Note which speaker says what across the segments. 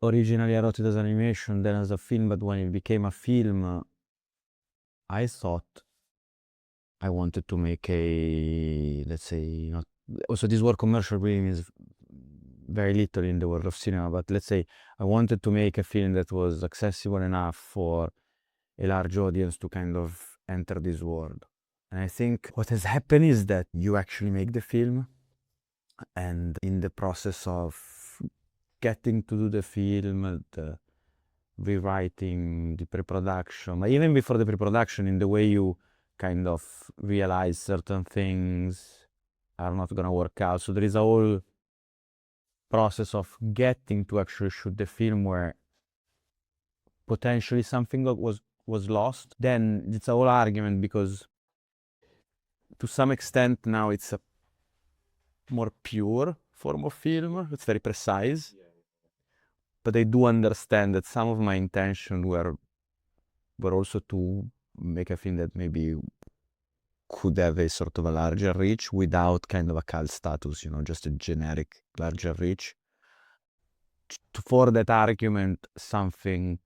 Speaker 1: originally I wrote it as animation, then as a film, but when it became a film, I thought I wanted to make a, let's say, not also this word commercial really means very little in the world of cinema, but let's say I wanted to make a film that was accessible enough for a large audience to kind of enter this world. And I think what has happened is that you actually make the film, and in the process of getting to do the film, the rewriting, the pre-production, but even before the pre-production, in the way you kind of realize certain things are not gonna work out. So there is a whole process of getting to actually shoot the film where potentially something was lost. Then it's a whole argument because to some extent now it's a more pure form of film. It's very precise. But I do understand that some of my intention were also to make a film that maybe could have a sort of a larger reach without kind of a cult status, just a generic larger reach. For that argument, something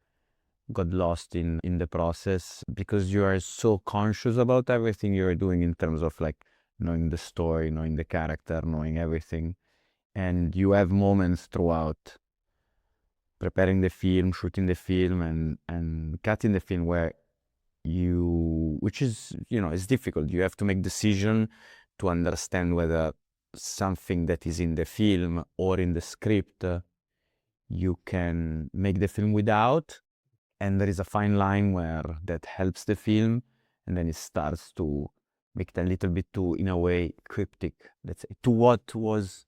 Speaker 1: got lost in the process because you are so conscious about everything you're doing in terms of like knowing the story, knowing the character, knowing everything. And you have moments throughout preparing the film, shooting the film, and cutting the film where which is, it's difficult. You have to make decision to understand whether something that is in the film or in the script you can make the film without, and there is a fine line where that helps the film, and then it starts to make it a little bit too, in a way, cryptic, let's say, to what was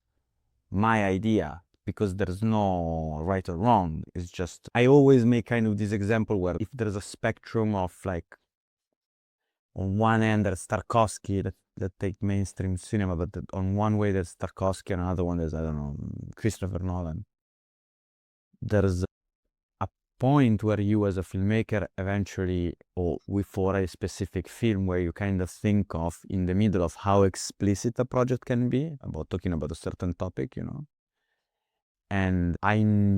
Speaker 1: my idea, because there's no right or wrong. It's just, I always make kind of this example where if there's a spectrum of like, on one end there's Tarkovsky that take mainstream cinema, but on one way there's Tarkovsky, and another one there's, I don't know, Christopher Nolan. There's a point where you as a filmmaker eventually, or for a specific film, where you kind of think of in the middle of how explicit a project can be about talking about a certain topic, and I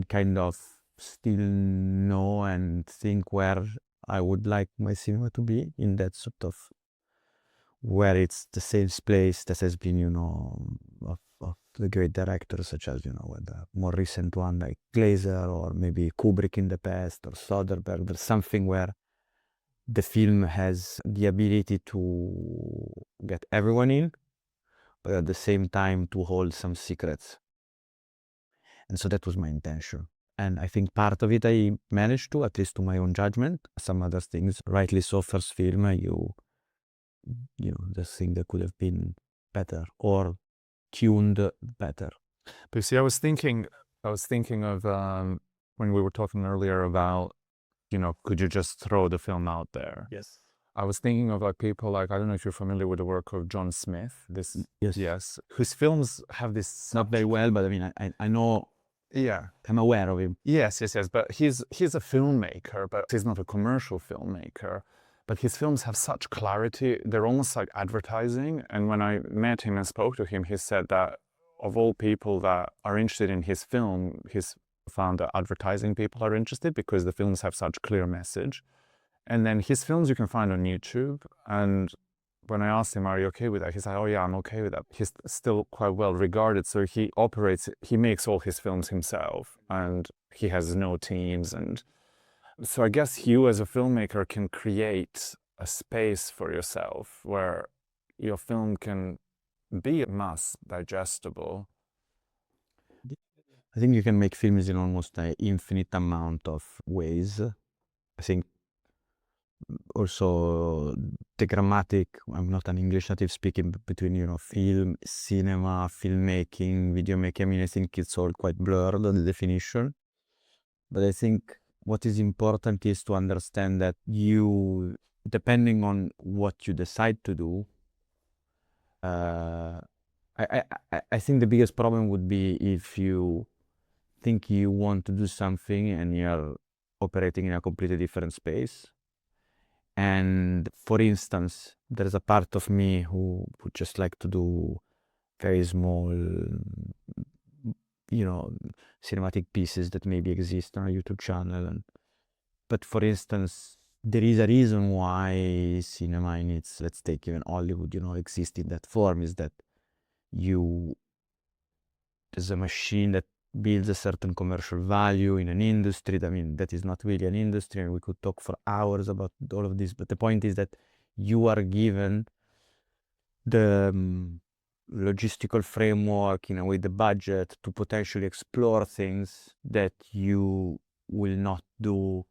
Speaker 1: kind of still know and think where I would like my cinema to be, in that sort of where it's the same place that has been, of the great directors such as, with the more recent one like Glazer, or maybe Kubrick in the past, or Soderbergh. There's something where the film has the ability to get everyone in, but at the same time to hold some secrets. And so that was my intention. And I think part of it I managed to, at least to my own judgment. Some other things, rightly so, first film, the thing that could have been better or tuned better.
Speaker 2: But see, I was thinking of when we were talking earlier about, could you just throw the film out there?
Speaker 1: Yes.
Speaker 2: I was thinking of like people like, I don't know if you're familiar with the work of John Smith. Yes, whose films have this,
Speaker 1: not very well, but I mean, I know.
Speaker 2: Yeah,
Speaker 1: I'm aware of him.
Speaker 2: Yes. But he's a filmmaker, but he's not a commercial filmmaker. But his films have such clarity; they're almost like advertising. And when I met him and spoke to him, he said that of all people that are interested in his film, he's found that advertising people are interested because the films have such clear message. And then his films you can find on YouTube. And when I asked him, are you okay with that? He said, oh yeah, I'm okay with that. He's still quite well regarded. So he makes all his films himself, and he has no teams. And so I guess you as a filmmaker can create a space for yourself where your film can be mass digestible.
Speaker 1: I think you can make films in almost an infinite amount of ways. I think also the grammatic, I'm not an English native speaking, between film, cinema, filmmaking, video making, I mean, I think it's all quite blurred, the definition. But I think what is important is to understand that you, depending on what you decide to do, I think the biggest problem would be if you think you want to do something and you're operating in a completely different space. And for instance, there's a part of me who would just like to do very small cinematic pieces that maybe exist on a YouTube channel. But for instance, there is a reason why cinema in its, let's take even Hollywood, exists in that form, is that there's a machine that builds a certain commercial value in an industry. That is not really an industry, and we could talk for hours about all of this, but the point is that you are given the logistical framework, in a way, the budget to potentially explore things that you will not do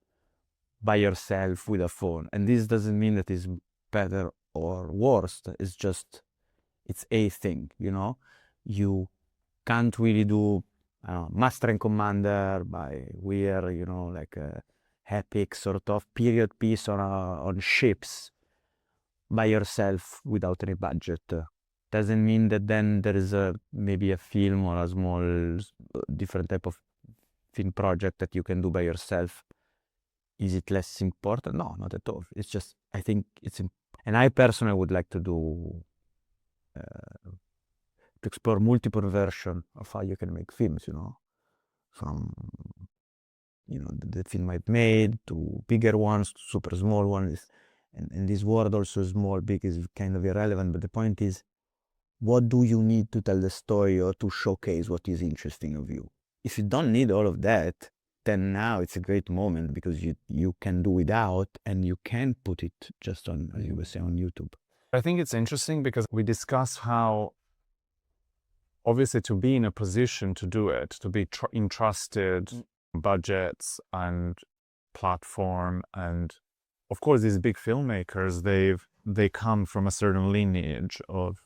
Speaker 1: by yourself with a phone. And this doesn't mean that it's better or worse. It's just, it's a thing, you can't really do Master and Commander by Weir, like a epic sort of period piece on ships by yourself without any budget. Doesn't mean that then there is maybe a film or a small different type of film project that you can do by yourself. Is it less important? No, not at all. It's just, I think it's and I personally would like to do to explore multiple versions of how you can make films, from the film I've made to bigger ones to super small ones. And this word also, small, big, is kind of irrelevant, but the point is, what do you need to tell the story or to showcase what is interesting of you? If you don't need all of that, then now it's a great moment, because you can do without, and you can put it just on, as you were saying, on YouTube.
Speaker 2: I think it's interesting because we discuss how, obviously, to be in a position to do it, to be entrusted budgets and platform, and of course these big filmmakers, they come from a certain lineage of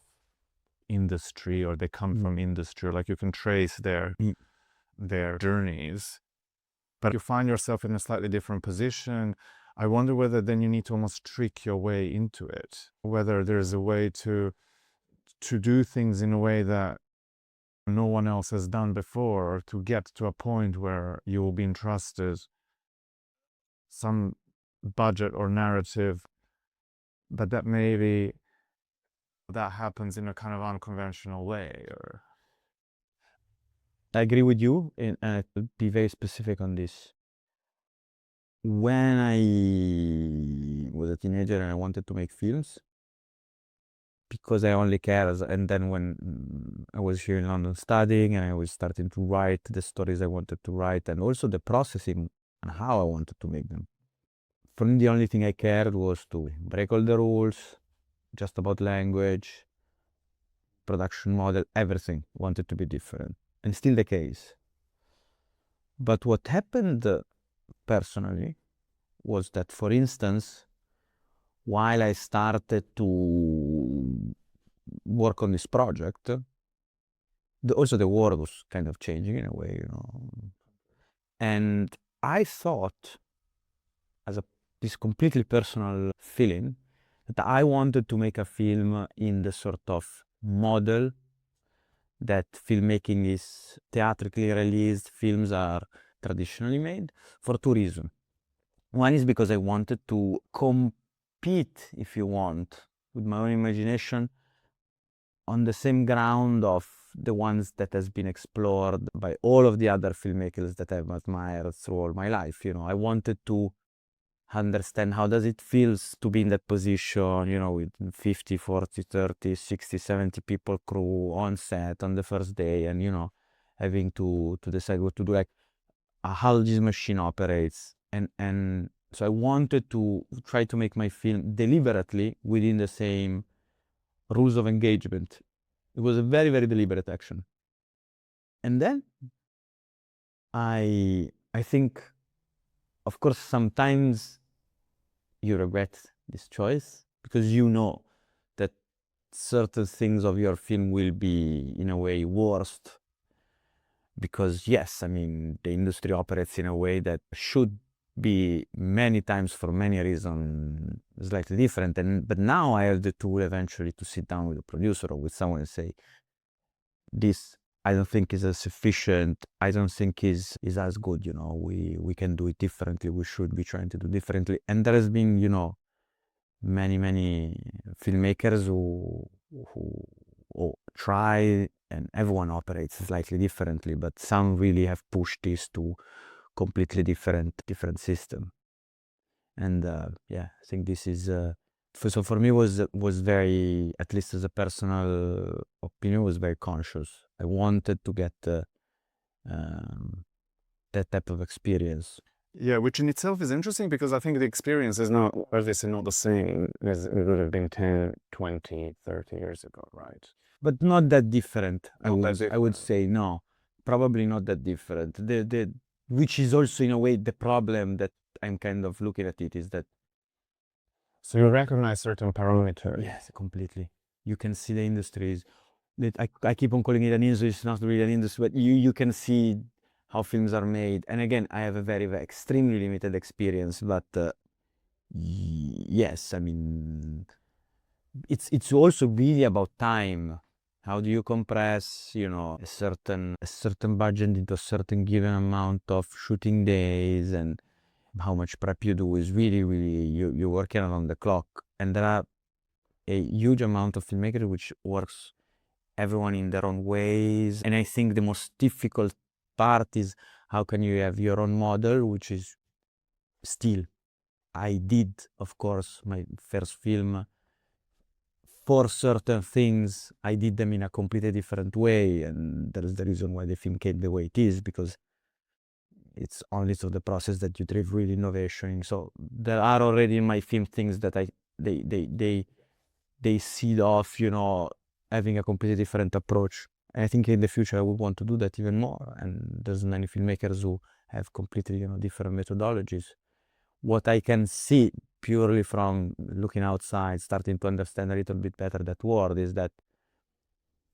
Speaker 2: industry, or they come from industry, like you can trace their journeys, but you find yourself in a slightly different position. I wonder whether then you need to almost trick your way into it, whether there's a way to do things in a way that no one else has done before, or to get to a point where you will be entrusted some budget or narrative, but that maybe that happens in a kind of unconventional way. Or
Speaker 1: I agree with you, and I will be very specific on this. When I was a teenager and I wanted to make films, because I only cared, and then when I was here in London studying, and I was starting to write the stories I wanted to write, and also the processing and how I wanted to make them. For me, the only thing I cared was to break all the rules, just about language, production model, everything wanted to be different, and still the case. But what happened personally was that, for instance, while I started to work on this project, also the world was kind of changing in a way, and I thought, as this completely personal feeling, that I wanted to make a film in the sort of model that filmmaking is theatrically released, films are traditionally made, for two reasons. One is because I wanted to compete, if you want, with my own imagination on the same ground of the ones that has been explored by all of the other filmmakers that I've admired through all my life. I wanted to understand how does it feels to be in that position, with 50, 40, 30, 60, 70 people crew on set on the first day, and, having to decide what to do, like how this machine operates. And so I wanted to try to make my film deliberately within the same rules of engagement. It was a very, very deliberate action. And then I think, of course, sometimes you regret this choice, because you know that certain things of your film will be, in a way, worst. Because yes, the industry operates in a way that should be many times, for many reasons, slightly different. But now I have the tool eventually to sit down with a producer or with someone and say, this I don't think is as sufficient, I don't think is as good, we can do it differently, we should be trying to do differently. And there has been, many filmmakers who or try, and everyone operates slightly differently, but some really have pushed this to completely different system. And yeah, I think this is so for me was very, at least as a personal opinion, was very conscious. I wanted to get that type of experience.
Speaker 2: Yeah, which in itself is interesting because I think the experience is not, obviously not the same as it would have been 10, 20, 30 years ago, right?
Speaker 1: But not that different. I
Speaker 2: Not that
Speaker 1: would
Speaker 2: different.
Speaker 1: say no, probably not that different. Which is also in a way the problem that I'm kind of looking at it, is that
Speaker 2: So you recognize certain parameters.
Speaker 1: yes, completely. You can see the industries. I keep on calling it an industry. It's not really an industry, but you can see how films are made. And again, I have a very, very extremely limited experience, but yes, I mean, it's also really about time. How do you compress, you know, a certain budget into a certain given amount of shooting days, and how much prep you do is really, really, you're working around the clock. And there are a huge amount of filmmakers which works everyone in their own ways. And I think the most difficult part is how can you have your own model, which is still, I did, of course, my first film for certain things, I did them in a completely different way. And that is the reason why the film came the way it is, because it's only through the process that you drive real innovation. So there are already in my film things that they seed off, you know, having a completely different approach. And I think in the future I would want to do that even more. And there's many filmmakers who have completely, you know, different methodologies. What I can see purely from looking outside, starting to understand a little bit better that world, is that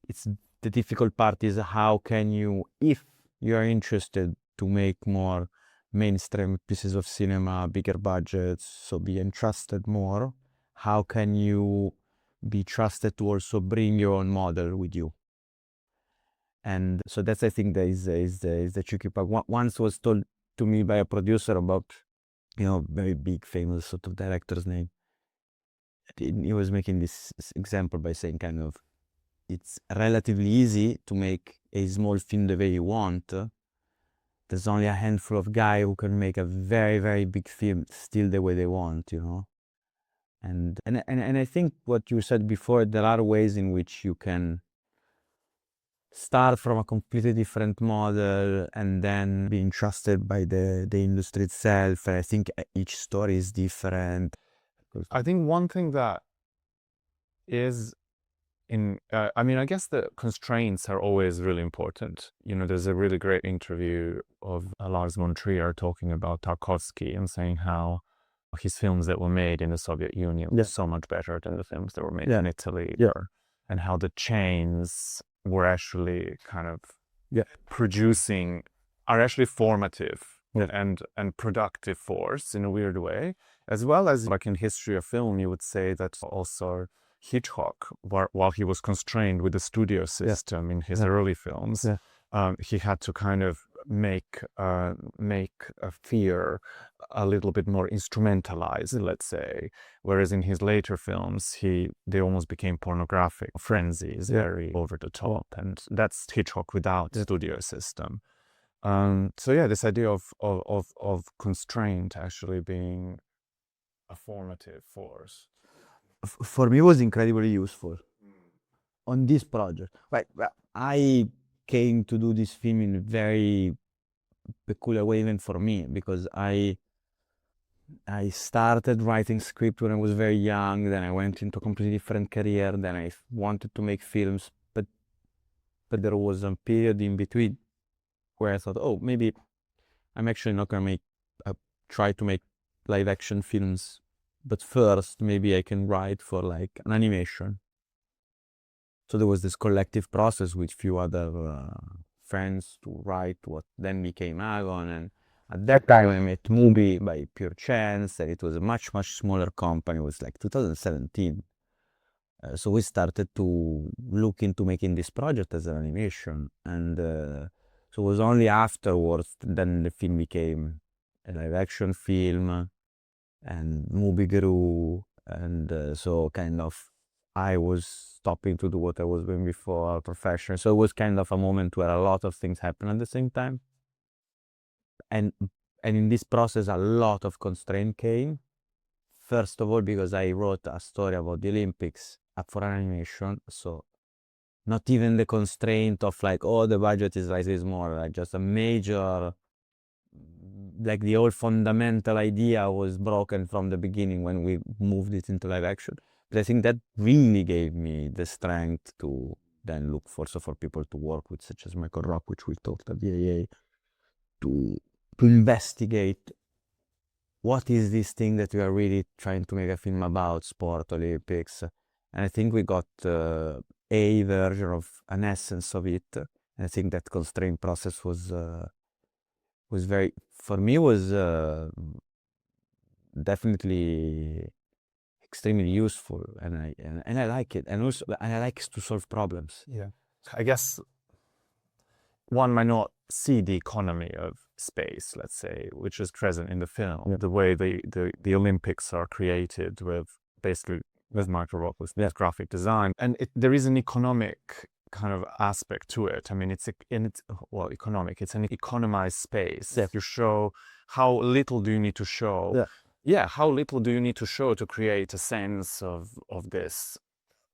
Speaker 1: it's the difficult part is how can you, if you are interested to make more mainstream pieces of cinema, bigger budgets, so be entrusted more, how can you be trusted to also bring your own model with you? And so that's, I think, that is the tricky part. Once was told to me by a producer about, you know, very big famous sort of director's name. He was making this example by saying kind of, it's relatively easy to make a small film the way you want. There's only a handful of guys who can make a very, very big film still the way they want, you know. And I think what you said before, there are ways in which you can start from a completely different model and then being trusted by the industry itself. And I think each story is different.
Speaker 2: I think one thing that is I mean, I guess the constraints are always really important. You know, there's a really great interview of Lars von Trier talking about Tarkovsky and saying how his films that were made in the Soviet Union were so much better than the films that were made in Italy. And how the chains were actually kind of producing, are actually formative and productive force in a weird way. As well as, like in history of film, you would say that also Hitchcock, while he was constrained with the studio system in his early films, he had to kind of make a fear a little bit more instrumentalized, let's say. Whereas in his later films, they almost became pornographic frenzies, very over the top, and that's Hitchcock without the studio system. So yeah, this idea of constraint actually being a formative force.
Speaker 1: For me, was incredibly useful on this project. Right, I came to do this film in a very peculiar way, even for me, because I started writing script when I was very young. Then I went into a completely different career. Then I wanted to make films, but there was a period in between where I thought, oh, maybe I'm actually not gonna try to make live action films, but first maybe I can write for like an animation. So there was this collective process with few other friends to write what then became AGON. And at that time I met Mubi by pure chance, and it was a much, much smaller company. It was like 2017. So we started to look into making this project as an animation. And so it was only afterwards then the film became a live action film, and Mubi grew. And so kind of I was stopping to do what I was doing before professionally. So it was kind of a moment where a lot of things happened at the same time. And in this process, a lot of constraint came. First of all, because I wrote a story about the Olympics for an animation. So not even the constraint of like, oh, the budget is like this more, like just a major, like the whole fundamental idea was broken from the beginning when we moved it into live action. But I think that really gave me the strength to then look for people to work with, such as Michael Rock, which we talked at the AA, to investigate what is this thing that we are really trying to make a film about, sport, Olympics. And I think we got a version of an essence of it. And I think that constraint process was very, for me, was definitely extremely useful, and I like it, and also I like to solve problems.
Speaker 2: Yeah, I guess one might not see the economy of space, let's say, which is present in the film.
Speaker 1: Yeah.
Speaker 2: The way the Olympics are created with basically with Marko Rock, with graphic design, and there is an economic kind of aspect to it. I mean, it's economic. It's an economized space.
Speaker 1: Yeah.
Speaker 2: You show how little do you need to show.
Speaker 1: Yeah.
Speaker 2: Yeah, how little do you need to show to create a sense of this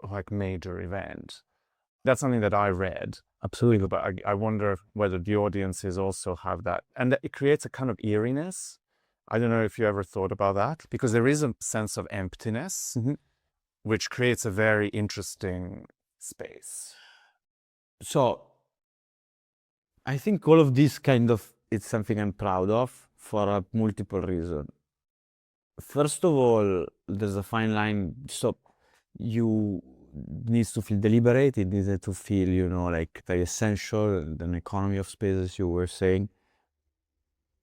Speaker 2: like major event? That's something that I read.
Speaker 1: Absolutely.
Speaker 2: But I wonder whether the audiences also have that, and that it creates a kind of eeriness. I don't know if you ever thought about that, because there is a sense of emptiness, which creates a very interesting space.
Speaker 1: So I think all of this kind of, it's something I'm proud of for a multiple reason. First of all, there's a fine line. So you needs to feel deliberate. It needs to feel, like very essential, an economy of space, as you were saying.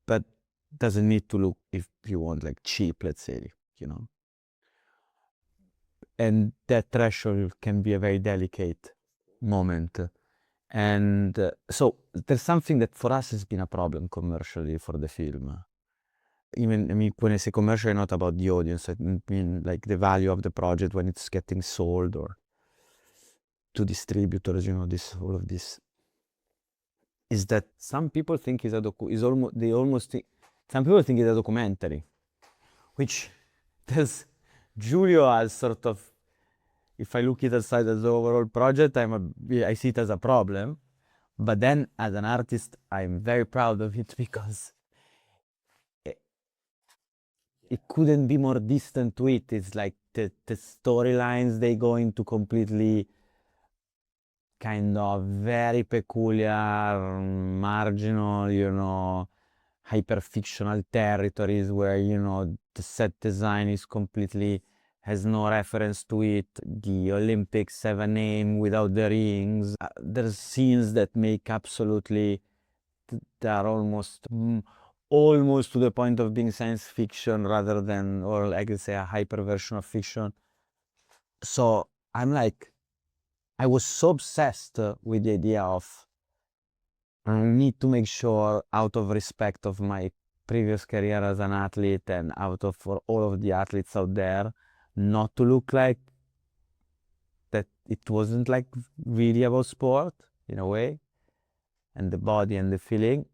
Speaker 1: But doesn't need to look, if you want, like cheap, let's say, And that threshold can be a very delicate moment. And so there's something that for us has been a problem commercially for the film. Even, when I say commercially, not about the audience, I mean like the value of the project when it's getting sold or to distributors, all of this. Is that some people think some people think it's a documentary, which Giulio has sort of, if I look it aside as the overall project, I see it as a problem. But then as an artist, I'm very proud of it because it couldn't be more distant to it. It's like the storylines, they go into completely kind of very peculiar, marginal, hyper-fictional territories where, the set design is completely, has no reference to it. The Olympics have a name without the rings. There's scenes that make absolutely, they're almost to the point of being science fiction rather than, or I could say a hyper version of fiction. So I'm like, I was so obsessed with the idea of I need to make sure, out of respect of my previous career as an athlete and for all of the athletes out there, not to look like that it wasn't like really about sport in a way, and the body and the feeling.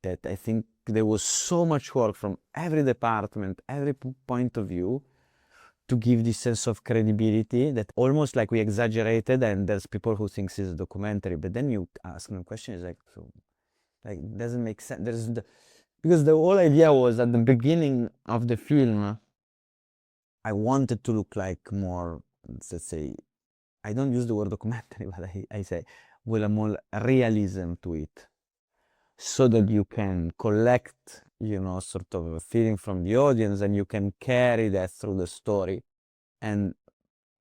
Speaker 1: That I think there was so much work from every department, every point of view, to give this sense of credibility that almost like we exaggerated, and there's people who think it's a documentary, but then you ask them questions like, so, like, doesn't make sense. Because the whole idea was at the beginning of the film, I wanted to look like more, let's say, I don't use the word documentary, but I say, with a more realism to it, so that you can collect, sort of a feeling from the audience, and you can carry that through the story. And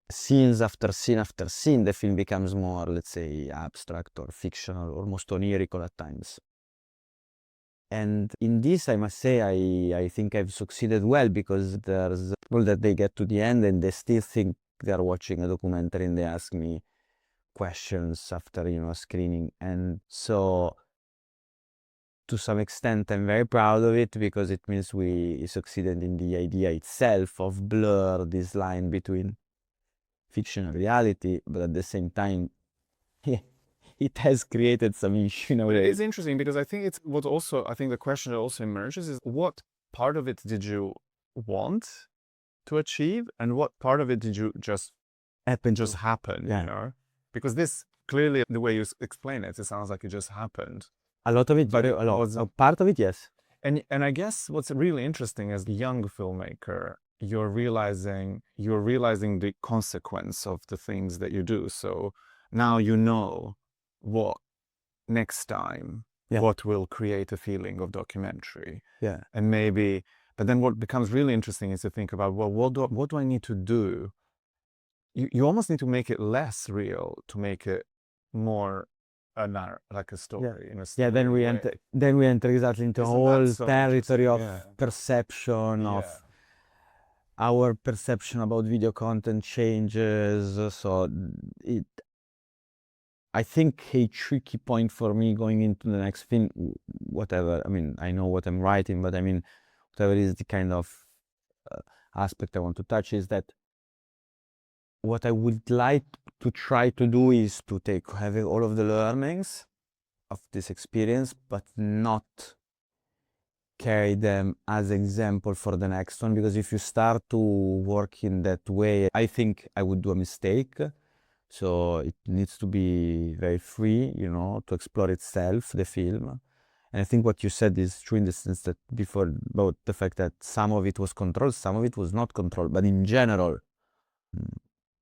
Speaker 1: scenes after scene after scene, the film becomes more, let's say, abstract or fictional, almost onirical at times. And in this, I must say, I think I've succeeded well, because there's people that they get to the end and they still think they're watching a documentary, and they ask me questions after, a screening. And so, to some extent, I'm very proud of it, because it means we succeeded in the idea itself of blur this line between fictional reality, but at the same time, it has created some issue nowadays.
Speaker 2: It's interesting because I think it's what also, I think the question that also emerges is what part of it did you want to achieve and what part of it did you just happen,
Speaker 1: Yeah.
Speaker 2: you know? Because this clearly, the way you explain it, it sounds like it just happened.
Speaker 1: A lot of it,
Speaker 2: But
Speaker 1: very,
Speaker 2: it
Speaker 1: a lot.
Speaker 2: wasn't.
Speaker 1: A part of it, yes.
Speaker 2: And I guess what's really interesting as a young filmmaker, you're realizing the consequence of the things that you do. So now you know what next time,
Speaker 1: Yeah.
Speaker 2: what will create a feeling of documentary.
Speaker 1: Yeah.
Speaker 2: And maybe, but then what becomes really interesting is to think about, well, what do I need to do? You almost need to make it less real to make it more like a story. In a
Speaker 1: Yeah, then we
Speaker 2: story way.
Speaker 1: enter exactly into a
Speaker 2: Isn't that
Speaker 1: whole
Speaker 2: so
Speaker 1: territory of
Speaker 2: interesting? Yeah.
Speaker 1: perception,
Speaker 2: Yeah.
Speaker 1: of our perception about video content changes. So I think a tricky point for me going into the next film, whatever, I mean, I know what I'm writing, but I mean, whatever is the kind of aspect I want to touch is that what I would like to try to do is to have all of the learnings of this experience, but not carry them as example for the next one, because if you start to work in that way, I think I would do a mistake. So it needs to be very free, you know, to explore itself, the film. And I think what you said is true in the sense that before, about the fact that some of it was controlled, some of it was not controlled. But in general,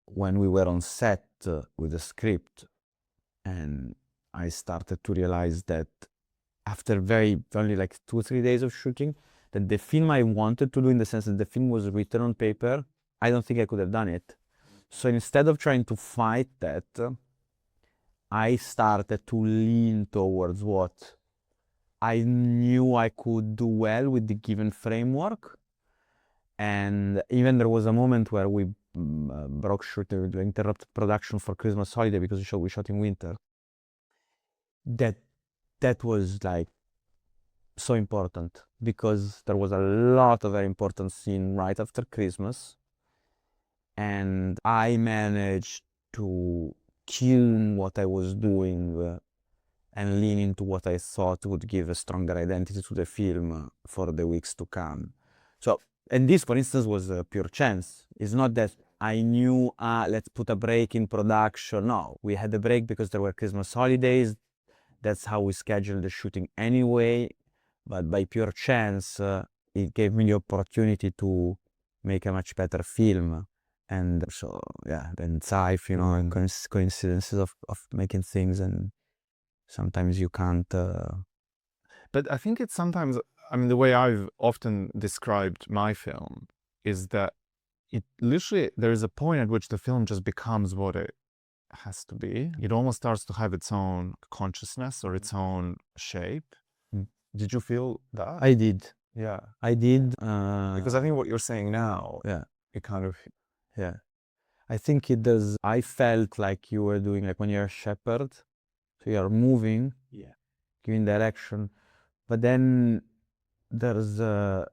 Speaker 1: when we were on set with the script, and I started to realize that after only like 2 or 3 days of shooting, that the film I wanted to do, in the sense that the film was written on paper, I don't think I could have done it. So instead of trying to fight that, I started to lean towards what I knew I could do well with the given framework. And even there was a moment where we broke shooting, interrupted production for Christmas holiday because we shot in winter. That was like so important, because there was a lot of very important scene right after Christmas, and I managed to kill what I was doing and lean into what I thought would give a stronger identity to the film for the weeks to come. So, and this, for instance, was a pure chance. It's not that I knew, let's put a break in production. No, we had a break because there were Christmas holidays. That's how we scheduled the shooting anyway. But by pure chance, it gave me the opportunity to make a much better film. And so, yeah, then life, you know, and coincidences of making things, and sometimes you can't.
Speaker 2: But I think it's sometimes, I mean, the way I've often described my film is that it literally, there is a point at which the film just becomes what it has to be. It almost starts to have its own consciousness or its own shape. Did you feel that?
Speaker 1: I did.
Speaker 2: Yeah.
Speaker 1: I did.
Speaker 2: Because I think what you're saying now, it kind of...
Speaker 1: Yeah. I think it does. I felt like you were doing, like when you're a shepherd, so you're moving, giving direction, but then there's the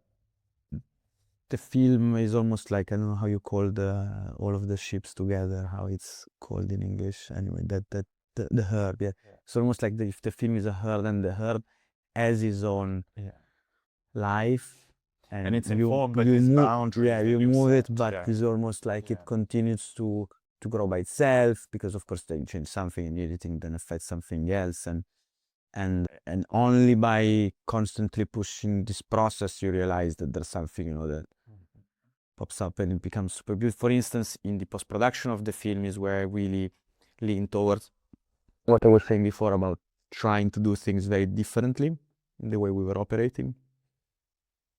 Speaker 1: film is almost like, I don't know how you call all of the ships together, how it's called in English. Anyway, the herd. Yeah. It's almost like if the film is a herd, and the herd has its own life.
Speaker 2: And it's informed by these boundaries.
Speaker 1: Yeah, you move it, but it's almost like it continues to grow by itself, because of course they change something in editing, then affect something else, and only by constantly pushing this process you realize that there's something, you know, that pops up and it becomes super beautiful. For instance, in the post-production of the film is where I really lean towards what I was saying before about trying to do things very differently in the way we were operating,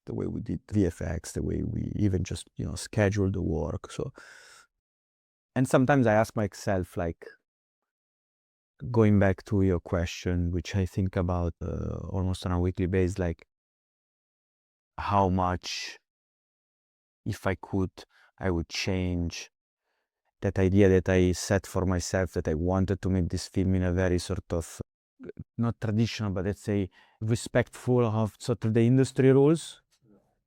Speaker 1: the way we did VFX, the way we even just, you know, scheduled the work. So, and sometimes I ask myself, like, going back to your question, which I think about almost on a weekly basis, like how much, if I could, I would change that idea that I set for myself, that I wanted to make this film in a very sort of, not traditional, but let's say respectful of sort of the industry rules.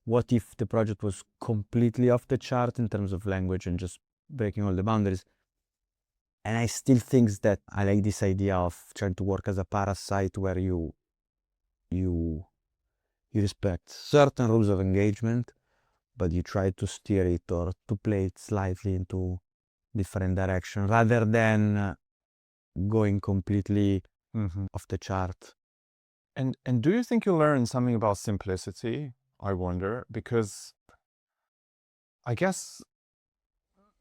Speaker 1: What if the project was completely off the chart in terms of language and just breaking all the boundaries. And I still think that I like this idea of trying to work as a parasite where you respect certain rules of engagement, but you try to steer it or to play it slightly into different direction rather than going completely off the chart.
Speaker 2: And do you think you learned something about simplicity? I wonder, because I guess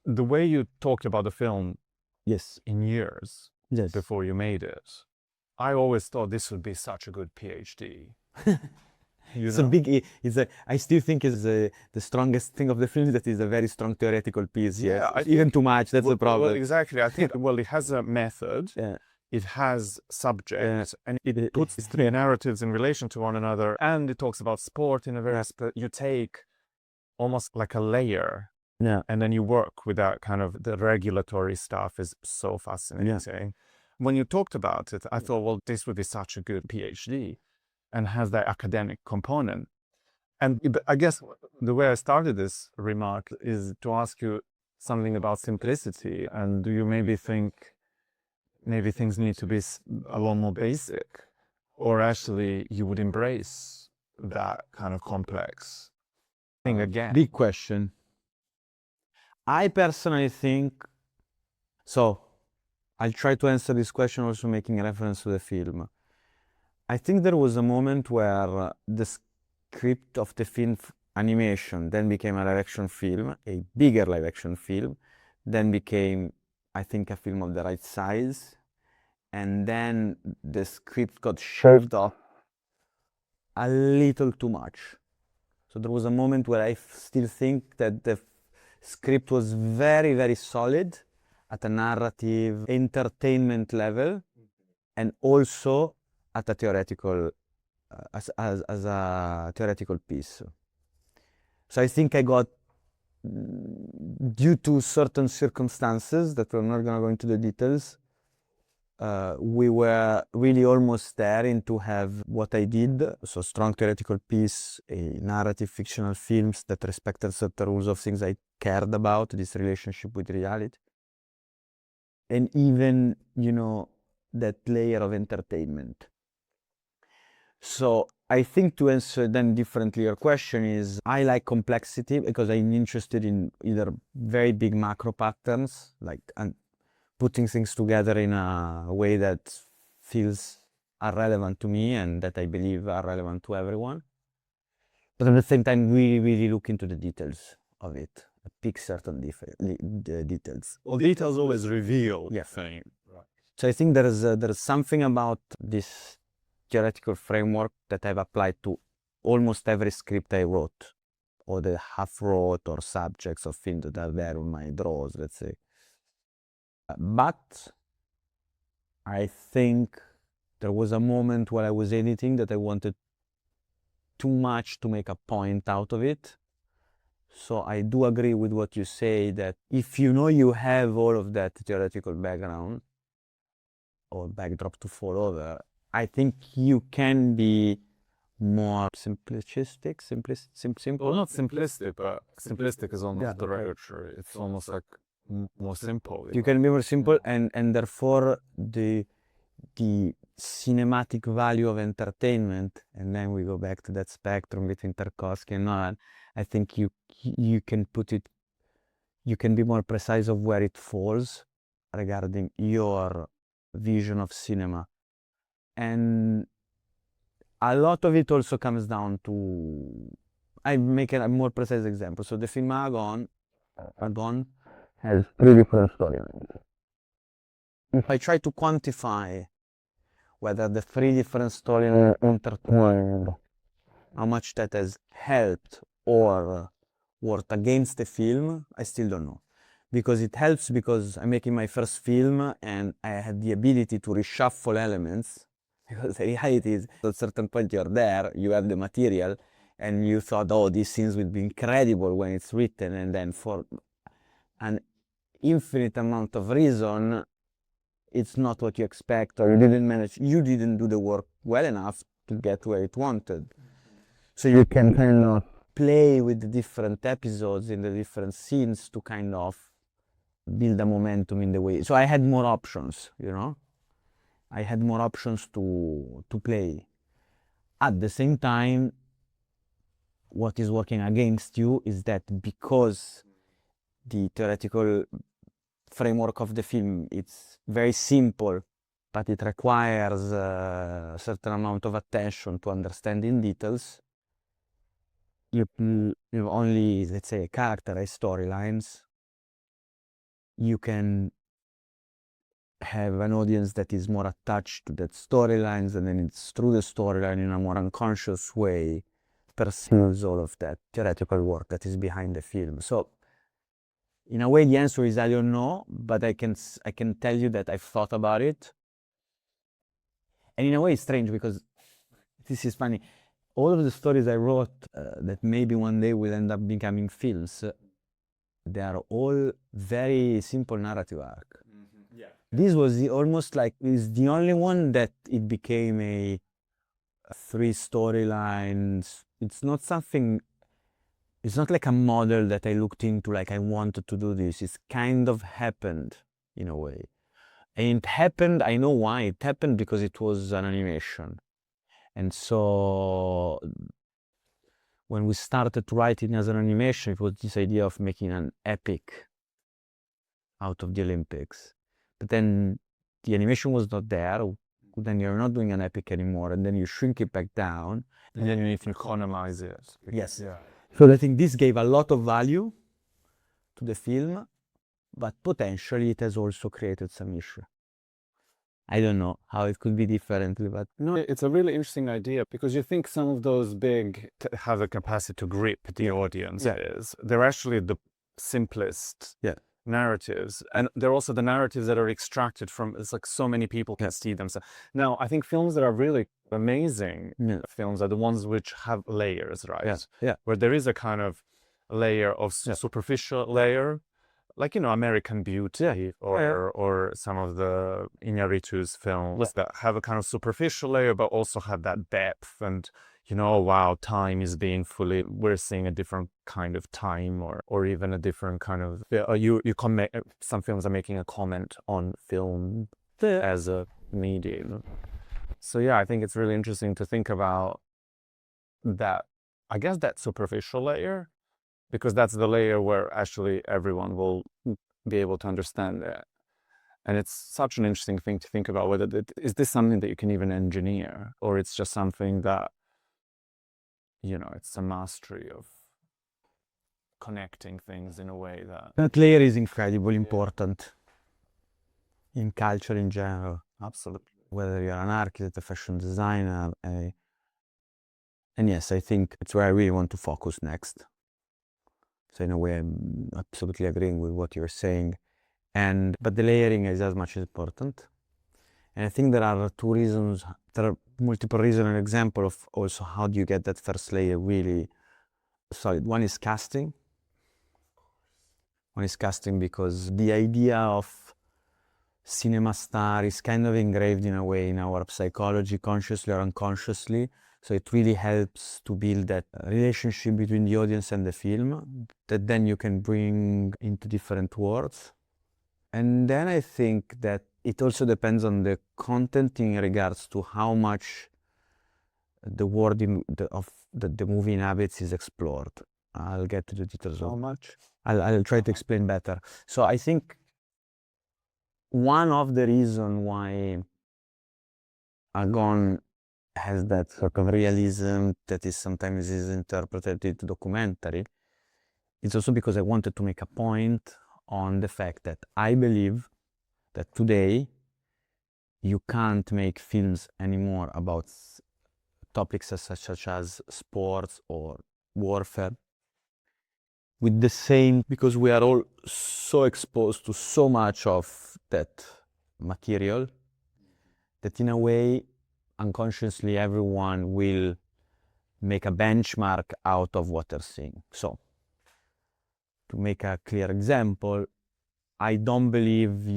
Speaker 2: the way you talked about the film
Speaker 1: Yes.
Speaker 2: in years
Speaker 1: Yes.
Speaker 2: before you made it, I always thought this would be such a good PhD.
Speaker 1: It's a big. I still think it's the strongest thing of the film is that it's a very strong theoretical piece. Yes, even too much. That's the problem.
Speaker 2: Well, exactly. I think it has a method.
Speaker 1: Yeah.
Speaker 2: It has subjects, and it puts these three narratives in relation to one another, and it talks about sport in a very aspect. You take almost like a layer, and then you work with that kind of the regulatory stuff is so fascinating. Yeah. When you talked about it, I thought, well, this would be such a good PhD, and has that academic component. And I guess the way I started this remark is to ask you something about simplicity, and do you maybe think maybe things need to be a lot more basic, or actually you would embrace that kind of complex thing again?
Speaker 1: Big question. I personally think, so I'll try to answer this question also making a reference to the film. I think there was a moment where the script of the film animation then became a live action film, a bigger live action film, then became, I think, a film of the right size, and then the script got shelved off a little too much. So there was a moment where I still think that the script was very, very solid at a narrative, entertainment level, and also at a theoretical, as a theoretical piece. So I think I got, due to certain circumstances that we're not going to go into the details, we were really almost there into have what I did. So strong theoretical piece, a narrative fictional films that respected certain rules of things I cared about, this relationship with reality. And even, that layer of entertainment. So I think to answer then differently your question is, I like complexity because I'm interested in either very big macro patterns, like putting things together in a way that feels are relevant to me and that I believe are relevant to everyone. But at the same time, really, really look into the details of it, pick certain details.
Speaker 2: Well, details always reveal.
Speaker 1: Yeah.
Speaker 2: Right.
Speaker 1: So I think there is something about this theoretical framework that I've applied to almost every script I wrote, or the half wrote or subjects of films that are there on my drawers, let's say. But I think there was a moment where I was editing that I wanted too much to make a point out of it. So I do agree with what you say, that if you have all of that theoretical background or backdrop to fall over, I think you can be more simplistic, simple.
Speaker 2: Well, not simplistic, but simplistic is almost derogatory. It's almost like more simple.
Speaker 1: You can be more simple, and therefore the cinematic value of entertainment, and then we go back to that spectrum between Tarkovsky and Nolan. I think you can put it, you can be more precise of where it falls regarding your vision of cinema. And a lot of it also comes down to, I make a more precise example. So the film AGON has 3 different storylines. If I try to quantify whether the 3 different storylines intertwined, how much that has helped or worked against the film, I still don't know. Because it helps because I'm making my first film and I had the ability to reshuffle elements. Because the reality is, at a certain point you're there, you have the material, and you thought, oh, these scenes will be incredible when it's written, and then for an infinite amount of reason, it's not what you expect, or you didn't do the work well enough to get where it wanted. So you can kind of play with the different episodes in the different scenes to kind of build a momentum in the way. So I had more options, you know. I had more options to play. At the same time, what is working against you is that because the theoretical framework of the film it's very simple, but it requires a certain amount of attention to understand in details. You have only, let's say, characterized storylines. You can have an audience that is more attached to that storylines, and then it's through the storyline in a more unconscious way perceives all of that theoretical work that is behind the film. So in a way the answer is I don't know, but I can tell you that I've thought about it. And in a way it's strange because this is funny. All of the stories I wrote that maybe one day will end up becoming films, they are all very simple narrative arc.
Speaker 2: Yeah.
Speaker 1: This was almost like is the only one that it became a 3 storylines. It's not something. It's not like a model that I looked into. Like I wanted to do this. It's kind of happened in a way, and it happened. I know why it happened because it was an animation, and so when we started writing as an animation, it was this idea of making an epic out of the Olympics. But then the animation was not there. Then you're not doing an epic anymore, and then you shrink it back down.
Speaker 2: And then you need to economize it.
Speaker 1: Yes.
Speaker 2: Yeah.
Speaker 1: So I think this gave a lot of value to the film, but potentially it has also created some issue. I don't know how it could be differently, but
Speaker 2: No, it's a really interesting idea because you think some of those big have the capacity to grip the audience. They're actually the simplest narratives, and they're also the narratives that are extracted from. It's like so many people can see them. So now I think films that are really amazing films are the ones which have layers, right? Where there is a kind of layer of superficial layer. Like, you know, American Beauty or some of the Iñárritu's films that have a kind of superficial layer, but also have that depth and, you know, wow, time is being fully, we're seeing a different kind of time or even a different kind of, some films are making a comment on film as a medium. So yeah, I think it's really interesting to think about that, I guess that superficial layer, because that's the layer where actually everyone will be able to understand it. And it's such an interesting thing to think about, whether is this something that you can even engineer, or it's just something that, you know, it's a mastery of connecting things in a way that...
Speaker 1: That layer is incredibly important in culture in general.
Speaker 2: Absolutely.
Speaker 1: Whether you're an architect, a fashion designer, and yes, I think it's where I really want to focus next. So in a way, I'm absolutely agreeing with what you're saying. But the layering is as much as important. And I think there are 2 reasons, there are multiple reasons. An example of also how do you get that first layer really solid. One is casting. One is casting because the idea of cinema star is kind of engraved in a way in our psychology, consciously or unconsciously. So it really helps to build that relationship between the audience and the film that then you can bring into different worlds. And then I think that it also depends on the content in regards to how much the world of the movie inhabits is explored. I'll get to the details.
Speaker 2: How much?
Speaker 1: I'll try to explain better. So I think one of the reasons why AGON has that sort of realism that is sometimes is interpreted into documentary, it's also because I wanted to make a point on the fact that I believe that today you can't make films anymore about topics such as sports or warfare with the same, because we are all so exposed to so much of that material that in a way unconsciously everyone will make a benchmark out of what they're seeing. So to make a clear example, I don't believe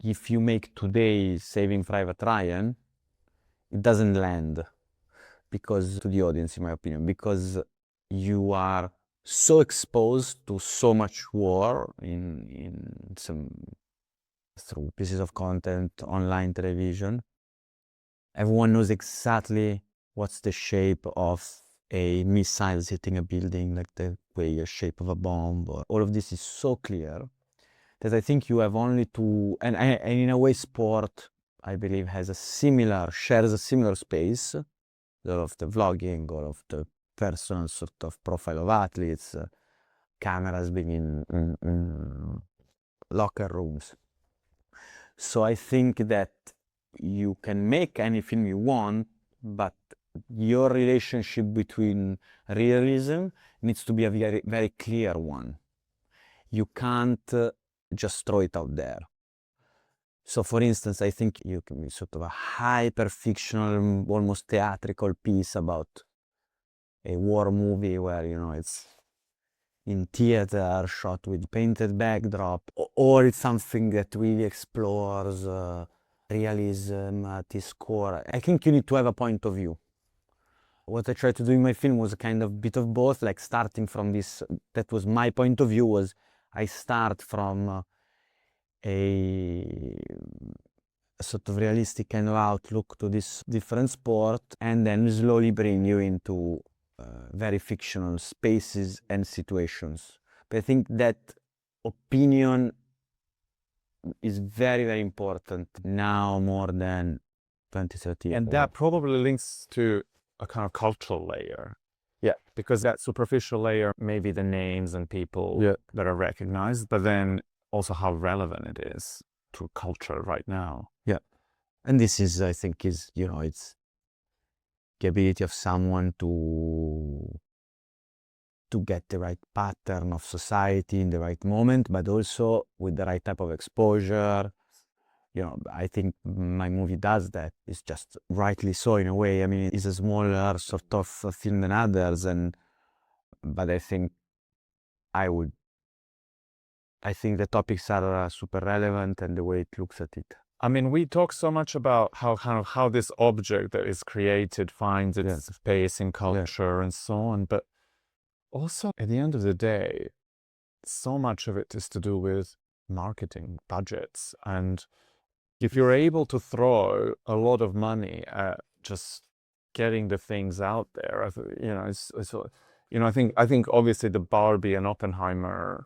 Speaker 1: if you make today Saving Private Ryan, it doesn't land because to the audience, in my opinion, because you are so exposed to so much war in some through pieces of content, online television. Everyone knows exactly what's the shape of a missile hitting a building, like the way a shape of a bomb. All of this is so clear that I think you have only to, and in a way sport, I believe, shares a similar space, all of the vlogging, all of the personal sort of profile of athletes, cameras being in locker rooms. So I think that you can make any film you want, but your relationship between realism needs to be a very, very clear one. You can't just throw it out there. So for instance, I think you can be sort of a hyper-fictional, almost theatrical piece about a war movie where, you know, it's in theater, shot with painted backdrop, or it's something that really explores realism at its core. I think you need to have a point of view. What I tried to do in my film was a kind of bit of both, like starting from this, that was my point of view, was I start from a sort of realistic kind of outlook to this different sport, and then slowly bring you into very fictional spaces and situations. But I think that opinion is very, very important now more than 20, 30 years
Speaker 2: And
Speaker 1: ago.
Speaker 2: that probably links to a kind of cultural layer.
Speaker 1: Yeah.
Speaker 2: Because that superficial layer, maybe the names and people
Speaker 1: Yeah.
Speaker 2: that are recognized, but then also how relevant it is to culture right now.
Speaker 1: Yeah. And this is, I think, is, you know, it's the ability of someone to get the right pattern of society in the right moment, but also with the right type of exposure. You know, I think my movie does that. It's just rightly so in a way. I mean, it's a smaller sort of film than others, but I think the topics are super relevant and the way it looks at it.
Speaker 2: I mean, we talk so much about how this object that is created finds its space in culture and so on, but also at the end of the day, so much of it is to do with marketing budgets. And if you're able to throw a lot of money at just getting the things out there, you know, you know, I think obviously the Barbie and Oppenheimer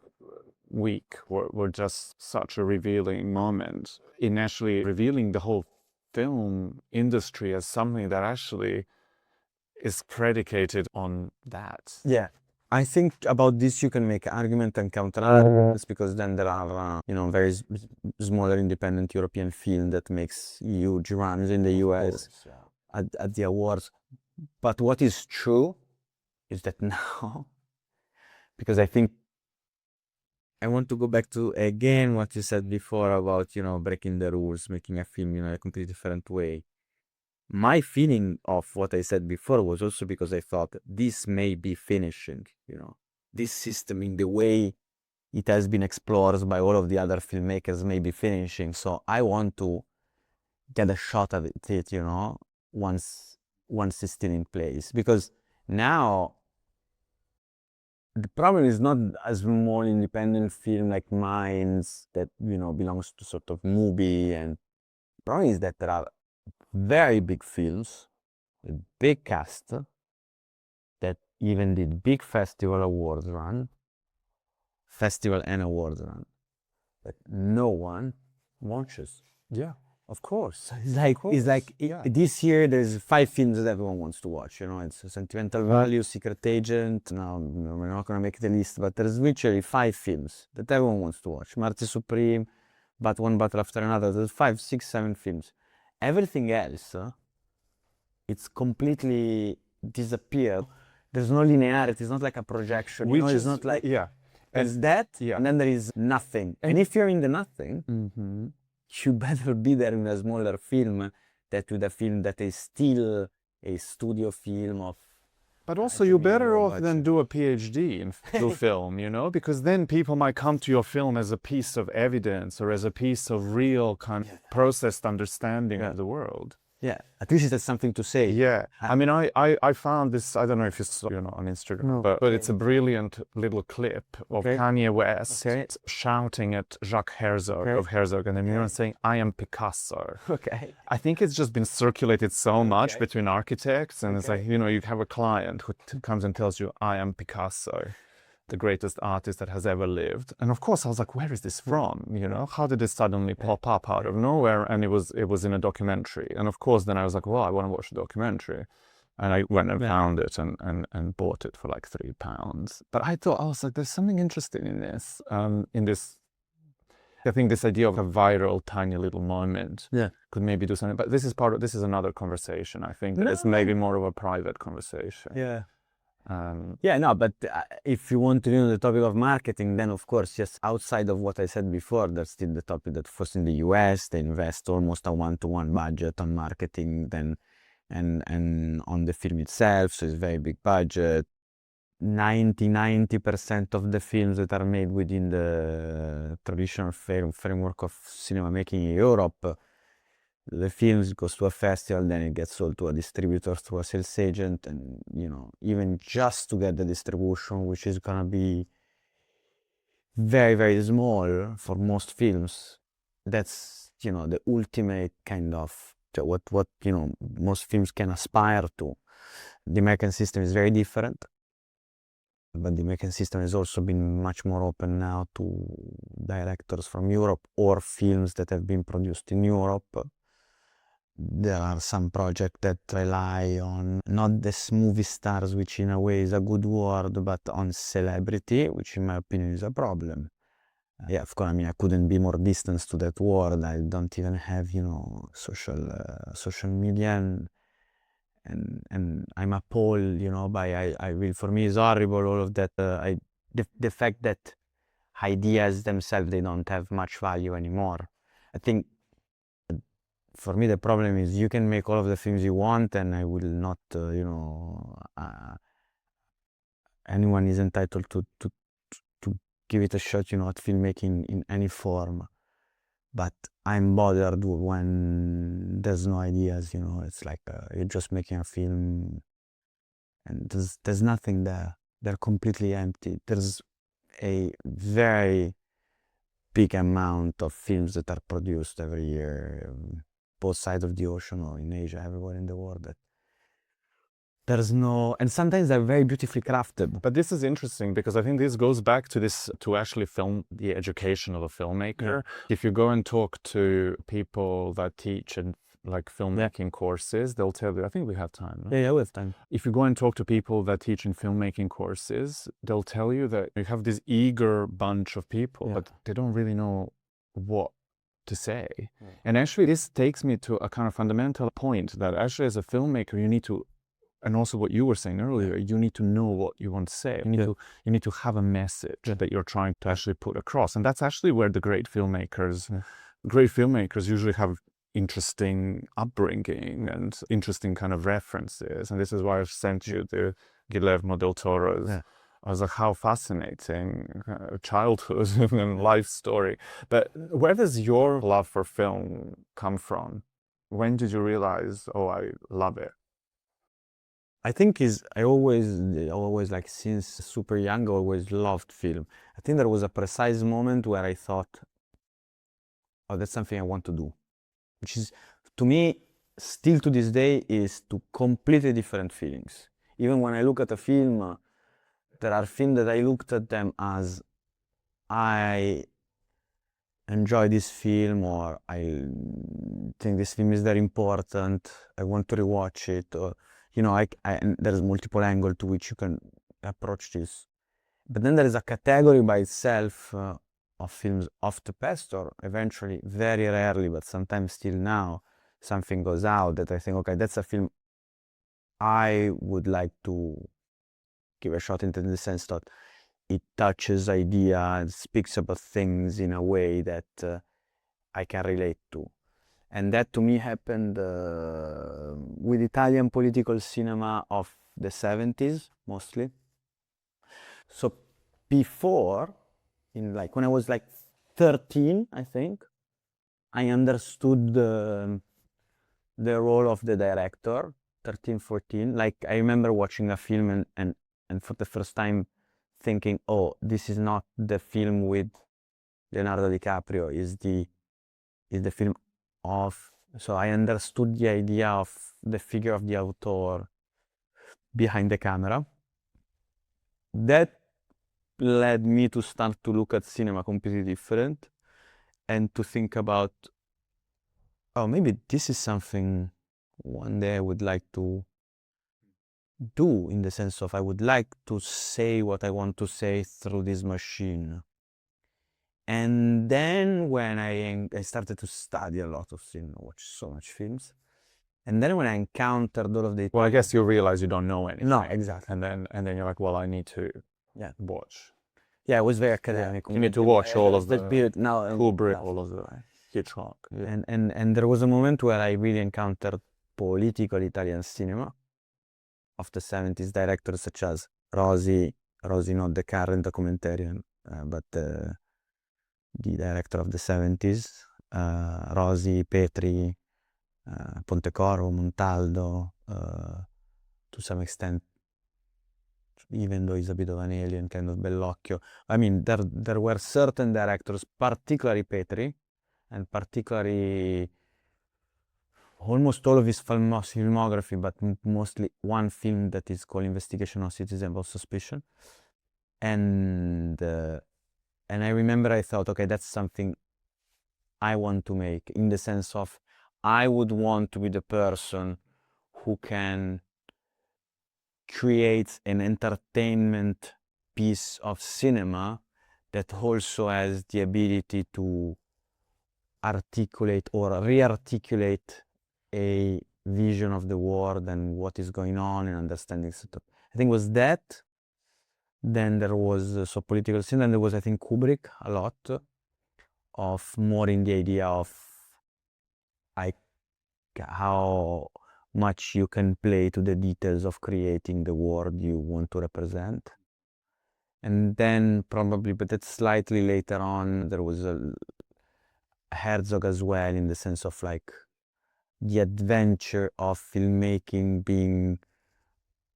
Speaker 2: week were just such a revealing moment in actually revealing the whole film industry as something that actually is predicated on that.
Speaker 1: Yeah. I think about this you can make argument and counter arguments, because then there are, you know, very smaller independent European film that makes huge runs in the US at the awards. But what is true is that now, because I think I want to go back to, again, what you said before about, you know, breaking the rules, making a film, you know, in a completely different way. My feeling of what I said before was also because I thought this may be finishing, you know, this system in the way it has been explored by all of the other filmmakers may be finishing. So I want to get a shot at it, you know, once it's still in place. Because now the problem is not a small independent film like mine that, you know, belongs to sort of movie, and the problem is that there are very big films, a big cast that even did big festival and awards run, but no one watches.
Speaker 2: Yeah, of course.
Speaker 1: It's like this year there's 5 films that everyone wants to watch. You know, it's Sentimental Value, Secret Agent. Now we're not gonna make the list, but there's literally 5 films that everyone wants to watch. Marty Supreme, but one battle after another. There's 5, 6, 7 films. Everything else, it's completely disappeared. There's no linearity. It's not like a projection. You know, it's not like there's that, and then there is nothing. And if you're in the nothing, you better be there in a smaller film with a film that is still a studio film of.
Speaker 2: But also, you're better off than do a PhD in film, you know, because then people might come to your film as a piece of evidence or as a piece of real kind of processed understanding of the world.
Speaker 1: Yeah, at least it has something to say.
Speaker 2: Yeah, I mean, I found this, I don't know if you saw, on Instagram,
Speaker 1: No.
Speaker 2: but it's a brilliant little clip of Kanye West shouting at Jacques Herzog of Herzog and Milan saying, "I am Picasso."
Speaker 1: Okay.
Speaker 2: I think it's just been circulated so much between architects, and it's like, you have a client who comes and tells you, "I am Picasso, the greatest artist that has ever lived." And of course I was like, where is this from? How did this suddenly pop up out of nowhere? And it was in a documentary. And of course then I was like, well, I want to watch the documentary. And I went and found it and bought it for like £3. But I was like, there's something interesting in this. I think this idea of a viral tiny little moment could maybe do something. But this is another conversation. I think it's maybe more of a private conversation.
Speaker 1: Yeah. But if you want to know the topic of marketing, then of course, just outside of what I said before, there's still the topic that first in the US, they invest almost a 1-to-1 budget on marketing and on the film itself. So it's very big budget. 90% of the films that are made within the traditional framework of cinema making in Europe, the films goes to a festival, then it gets sold to a distributor through a sales agent, and even just to get the distribution, which is gonna be very, very small for most films, that's the ultimate kind of what most films can aspire to. The American system is very different, but the American system has also been much more open now to directors from Europe or films that have been produced in Europe. There are some projects that rely on not the movie stars, which in a way is a good word, but on celebrity, which in my opinion is a problem. Of course, I mean, I couldn't be more distant to that word. I don't even have, social media, and I'm appalled, by for me it's horrible, all of that. The fact that ideas themselves, they don't have much value anymore. I think for me the problem is you can make all of the films you want, and I will not, anyone is entitled to give it a shot, at filmmaking in any form. But I'm bothered when there's no ideas, it's like you're just making a film and there's nothing there. They're completely empty. There's a very big amount of films that are produced every year, both sides of the ocean or in Asia, everywhere in the world, that there's no, and sometimes they're very beautifully crafted.
Speaker 2: But this is interesting because I think this goes back to actually film the education of a filmmaker. If you go and talk to people that teach and like filmmaking courses, they'll tell you, I think we have time. No?
Speaker 1: Yeah, we have time.
Speaker 2: If you go and talk to people that teach in filmmaking courses, they'll tell you that you have this eager bunch of people, but they don't really know what to say. And actually this takes me to a kind of fundamental point that actually as a filmmaker you need to, and also what you were saying earlier, you need to know what you want to say. You need to have a message that you're trying to actually put across. And that's actually where the great filmmakers usually have interesting upbringing and interesting kind of references. And this is why I've sent you the Guillermo del Toro's. I was like, how fascinating childhood and life story. But where does your love for film come from? When did you realize, oh, I love it?
Speaker 1: I think I always like since super young, always loved film. I think there was a precise moment where I thought, oh, that's something I want to do, which is, to me, still to this day, is two completely different feelings. Even when I look at a film, there are films that I looked at them as, I enjoy this film, or I think this film is very important, I want to rewatch it, or and there's multiple angles to which you can approach this. But then there is a category by itself of films of the past, or eventually, very rarely, but sometimes still now, something goes out that I think, okay, that's a film I would like to give a shot into, the sense that it touches ideas, speaks about things in a way that I can relate to. And that to me happened with Italian political cinema of the 70s, mostly. So before, when I was like 13, I think, I understood the role of the director, 13, 14. Like, I remember watching a film and for the first time thinking, oh, this is not the film with Leonardo DiCaprio, is the film of... So I understood the idea of the figure of the author behind the camera. That led me to start to look at cinema completely different and to think about, oh, maybe this is something one day I would like to do, in the sense of I would like to say what I want to say through this machine. And then when I started to study a lot of cinema, watch so much films, and then when I encountered all of the...
Speaker 2: Well, I guess you realize you don't know anything.
Speaker 1: No, exactly.
Speaker 2: And then you're like, well, I need to watch.
Speaker 1: Yeah, it was very academic.
Speaker 2: You need to watch all of the
Speaker 1: Kubrick,
Speaker 2: all of the Hitchcock. Yeah.
Speaker 1: And there was a moment where I really encountered political Italian cinema of the 70s, directors such as Rosi, not the current documentarian, but the director of the 70s, Rosi, Petri, Pontecorvo, Montaldo, to some extent, even though he's a bit of an alien, kind of Bellocchio. I mean, there were certain directors, particularly Petri, and particularly almost all of his filmography, but mostly one film that is called Investigation of Citizen of Suspicion. And I remember I thought, okay, that's something I want to make, in the sense of I would want to be the person who can create an entertainment piece of cinema that also has the ability to articulate or re-articulate a vision of the world and what is going on and understanding. I think it was that. Then there was so political cinema, and there was, I think, Kubrick a lot of more in the idea of how much you can play to the details of creating the world you want to represent. And then probably, but that's slightly later on, there was a Herzog as well, in the sense of like the adventure of filmmaking being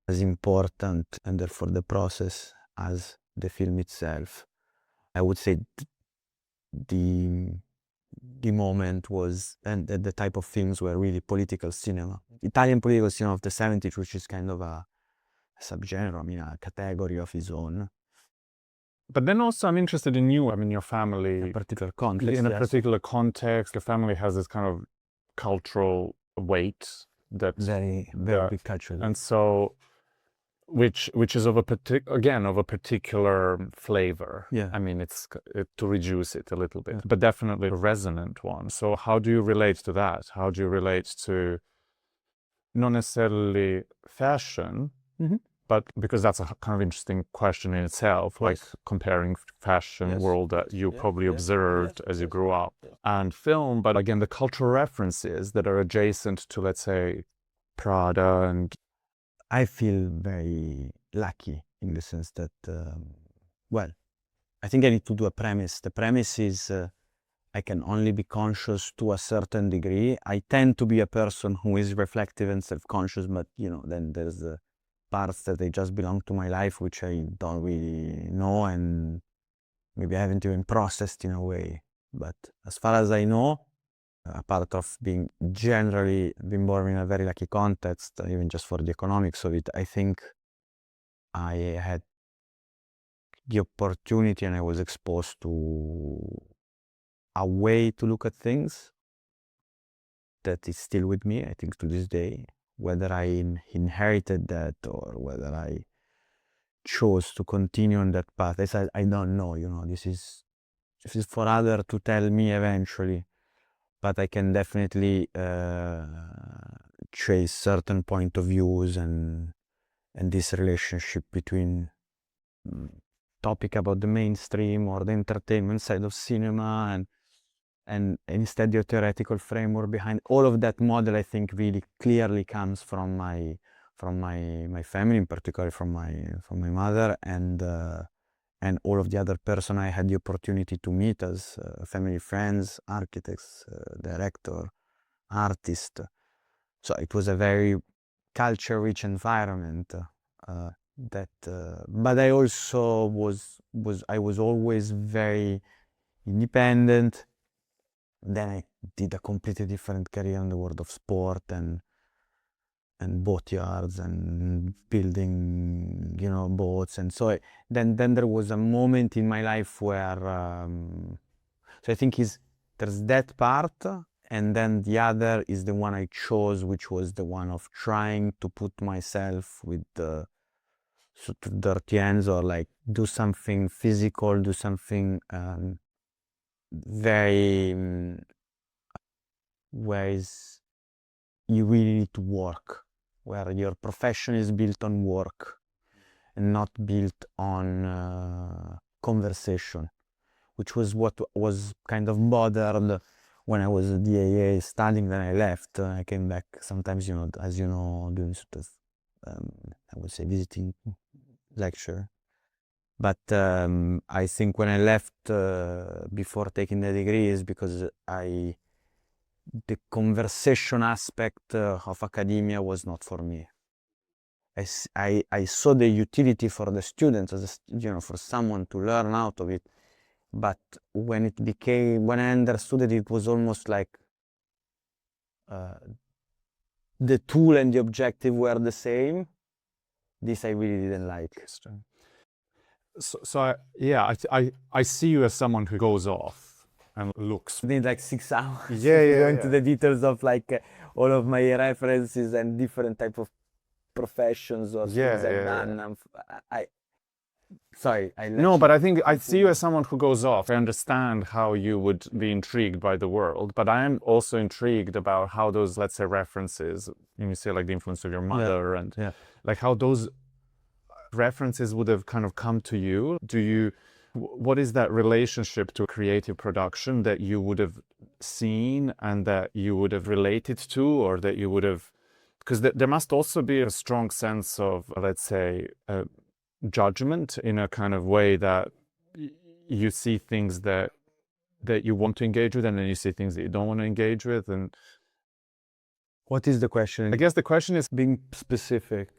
Speaker 1: as important, and therefore the process, as the film itself. I would say the moment was, and the type of films were really political cinema. Italian political cinema of the 70s, which is kind of a subgenre, I mean, a category of its own.
Speaker 2: But then also I'm interested in you, I mean, your family.
Speaker 1: In a particular context.
Speaker 2: In a particular context, your family has this kind of cultural weight that's
Speaker 1: very big cultural.
Speaker 2: And so, which is of a particular flavor.
Speaker 1: Yeah.
Speaker 2: I mean, to reduce it a little bit, but definitely a resonant one. So how do you relate to that? How do you relate to not necessarily fashion, but because that's a kind of interesting question in itself, like comparing fashion world that you probably observed as you grew up and film, but again, the cultural references that are adjacent to, let's say, Prada. And
Speaker 1: I feel very lucky in the sense that, well, I think I need to do a premise. The premise is I can only be conscious to a certain degree. I tend to be a person who is reflective and self-conscious, but, you know, then there's the parts that they just belong to my life, which I don't really know, and maybe I haven't even processed in a way. But as far as I know, apart of being born in a very lucky context, even just for the economics of it, I think I had the opportunity and I was exposed to a way to look at things that is still with me, I think, to this day. Whether I inherited that or whether I chose to continue on that path, I don't know, you know, this is for others to tell me eventually. But I can definitely trace certain point of views and this relationship between topic about the mainstream or the entertainment side of cinema and instead the theoretical framework behind all of that model. I think really clearly comes from my family, in particular from my mother and all of the other person I had the opportunity to meet as family friends, architects, director, artist. So it was a very culture-rich environment. But I also I was always very independent. Then I did a completely different career in the world of sport and boat yards and building, boats. And so then there was a moment in my life where, so I think there's that part, and then the other is the one I chose, which was the one of trying to put myself with the sort of dirty hands, or like do something physical, do something very, where you really need to work, where your profession is built on work and not built on conversation, which was what was kind of bothered when I was at the AA studying. Then I left. I came back sometimes, as you know, doing sort of, I would say, visiting lecture. But I think when I left before taking the degree is because the conversation aspect of academia was not for me. I saw the utility for the students, for someone to learn out of it. But when I understood it, it was almost like the tool and the objective were the same. This I really didn't like.
Speaker 2: So I see you as someone who goes off and looks.
Speaker 1: I need like 6 hours.
Speaker 2: Yeah.
Speaker 1: Go into the details of like all of my references and different type of professions or things I've done. Sorry,
Speaker 2: No, but I think I see you as someone who goes off. I understand how you would be intrigued by the world, but I am also intrigued about how those, let's say, references, you say like the influence of your mother and like how those references would have kind of come to you. What is that relationship to creative production that you would have seen and that you would have related to, or that you would have, because there must also be a strong sense of, let's say, judgment in a kind of way that you see things that you want to engage with, and then you see things that you don't want to engage with. And
Speaker 1: what is the question?
Speaker 2: I guess the question is
Speaker 1: being specific.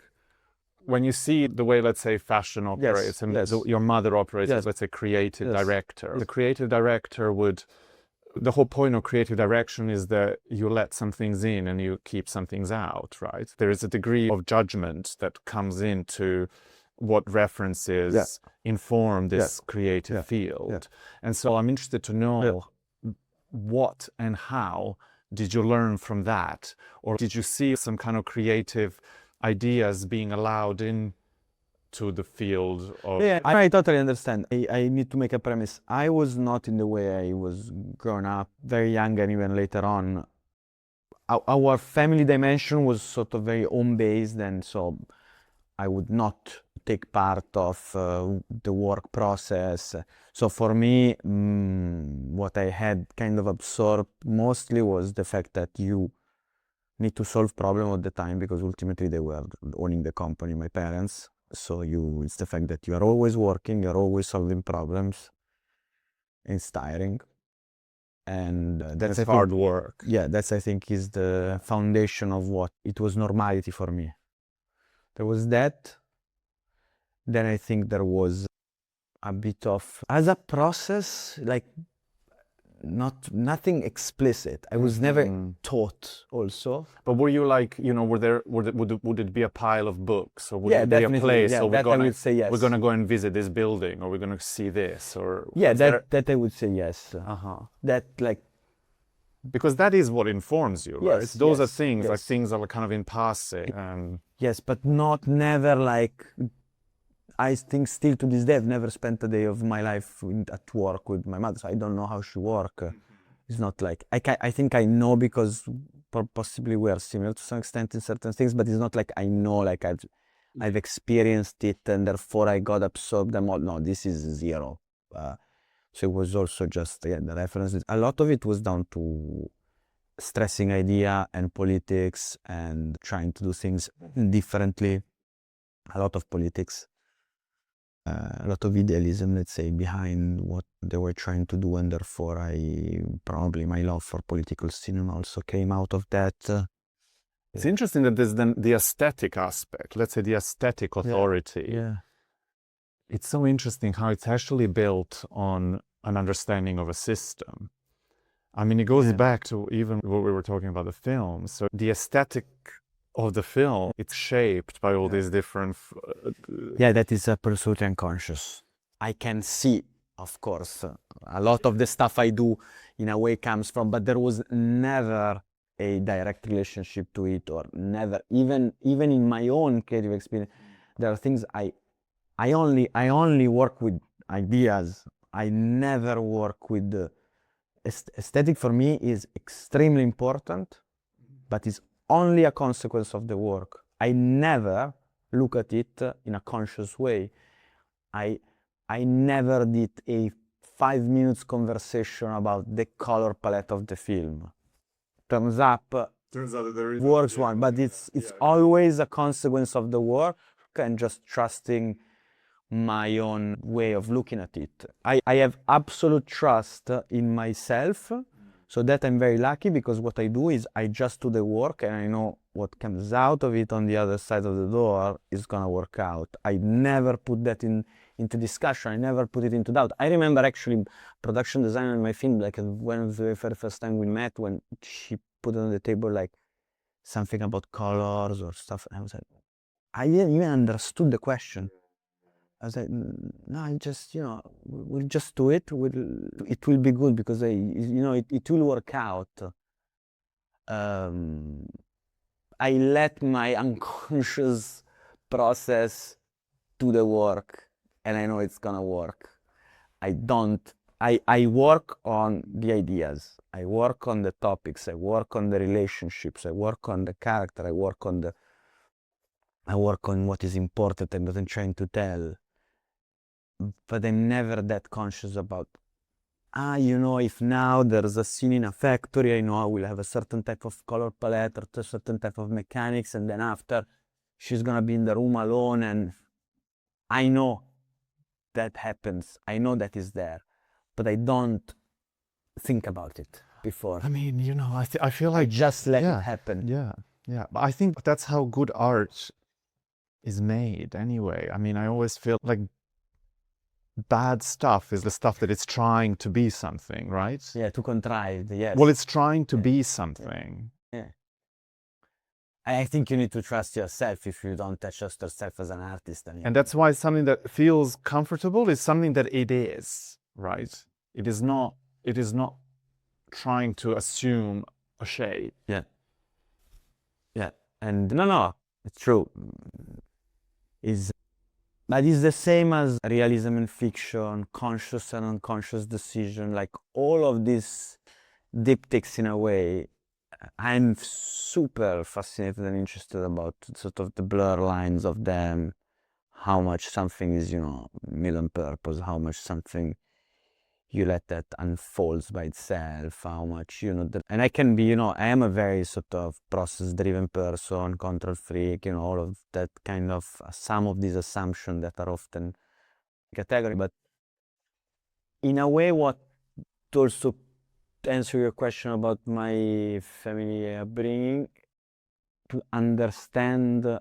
Speaker 2: When you see the way, let's say, fashion operates, and your mother operates as, let's say, creative director. The creative director the whole point of creative direction is that you let some things in and you keep some things out, right? There is a degree of judgment that comes into what references inform this creative field. And so I'm interested to know what and how did you learn from that? Or did you see some kind of creative ideas being allowed in to the field of...
Speaker 1: Yeah, I totally understand. I need to make a premise. I was not in the way I was growing up, very young and even later on. Our family dimension was sort of very home-based, and so I would not take part of the work process. So for me, what I had kind of absorbed mostly was the fact that you need to solve problem all the time, because ultimately they were owning the company, my parents. So it's the fact that you are always working, you're always solving problems. It's tiring. And that's
Speaker 2: hard work.
Speaker 1: Yeah, that's, I think, is the foundation of what it was normality for me. There was that. Then I think there was a bit of, as a process, like nothing explicit. I was never taught also.
Speaker 2: But were you like, would it be a pile of books, or would it be a place?
Speaker 1: Yeah,
Speaker 2: or
Speaker 1: that I would say yes.
Speaker 2: We're gonna go and visit this building, or we're gonna see this, or
Speaker 1: that I would say yes. That like,
Speaker 2: because that is what informs you, right? Those are things like things that are kind of in passing.
Speaker 1: Yes, but never like. I think still to this day, I've never spent a day of my life at work with my mother, so I don't know how she works. It's not like, I think I know because possibly we are similar to some extent in certain things, but it's not like I know, like I've experienced it and therefore I got absorbed them all. No, this is zero. So it was also just, the references. A lot of it was down to stressing idea and politics and trying to do things differently. A lot of politics. A lot of idealism, let's say, behind what they were trying to do, and therefore probably my love for political cinema also came out of that.
Speaker 2: It's interesting that there's then the aesthetic aspect, let's say the aesthetic authority.
Speaker 1: Yeah.
Speaker 2: It's so interesting how it's actually built on an understanding of a system. I mean, it goes back to even what we were talking about the film. So the aesthetic of the film, it's shaped by all these different...
Speaker 1: Yeah, that is absolutely unconscious. I can see, of course, a lot of the stuff I do in a way comes from, but there was never a direct relationship to it, or never, even in my own creative experience, there are things I only work with ideas. I never work with the aesthetic. For me is extremely important, but it's only a consequence of the work. I never look at it in a conscious way. I never did a 5 minutes conversation about the color palette of the film. Turns out that there is works one, but it's always a consequence of the work, and just trusting my own way of looking at it. I have absolute trust in myself, so that I'm very lucky, because what I do is I just do the work, and I know what comes out of it on the other side of the door is gonna work out. I never put that into discussion. I never put it into doubt. I remember actually production designer in my film, like one of the very first time we met, when she put on the table like something about colors or stuff, and I was like, I didn't even understood the question. I was like, no, I just, we'll just do it. It will be good, because it will work out. I let my unconscious process do the work, and I know it's gonna work. I work on the ideas. I work on the topics. I work on the relationships. I work on the character. I work on what is important and what I'm trying to tell. But I'm never that conscious about, if now there's a scene in a factory, I know I will have a certain type of color palette or a certain type of mechanics, and then after she's gonna be in the room alone, and I know that happens. I know that is there, but I don't think about it before.
Speaker 2: I mean, I feel like...
Speaker 1: I just let it happen.
Speaker 2: Yeah. But I think that's how good art is made anyway. I mean, I always feel like bad stuff is the stuff that it's trying to be something, right?
Speaker 1: Yeah, too contrived, yes.
Speaker 2: Well, it's trying to be something.
Speaker 1: Yeah. I think you need to trust yourself. If you don't trust yourself as an artist.
Speaker 2: And that's why something that feels comfortable is something that it is, right? It is not trying to assume a shade.
Speaker 1: Yeah. And no, it's true. But it's the same as realism and fiction, conscious and unconscious decision, like all of these diptychs in a way. I'm super fascinated and interested about sort of the blur lines of them, how much something is, meal on purpose, how much something you let that unfolds by itself, how much, and I can be, I am a very sort of process-driven person, control freak, all of that kind of, some of these assumptions that are often category, but in a way, what also to answer your question about my family upbringing, to understand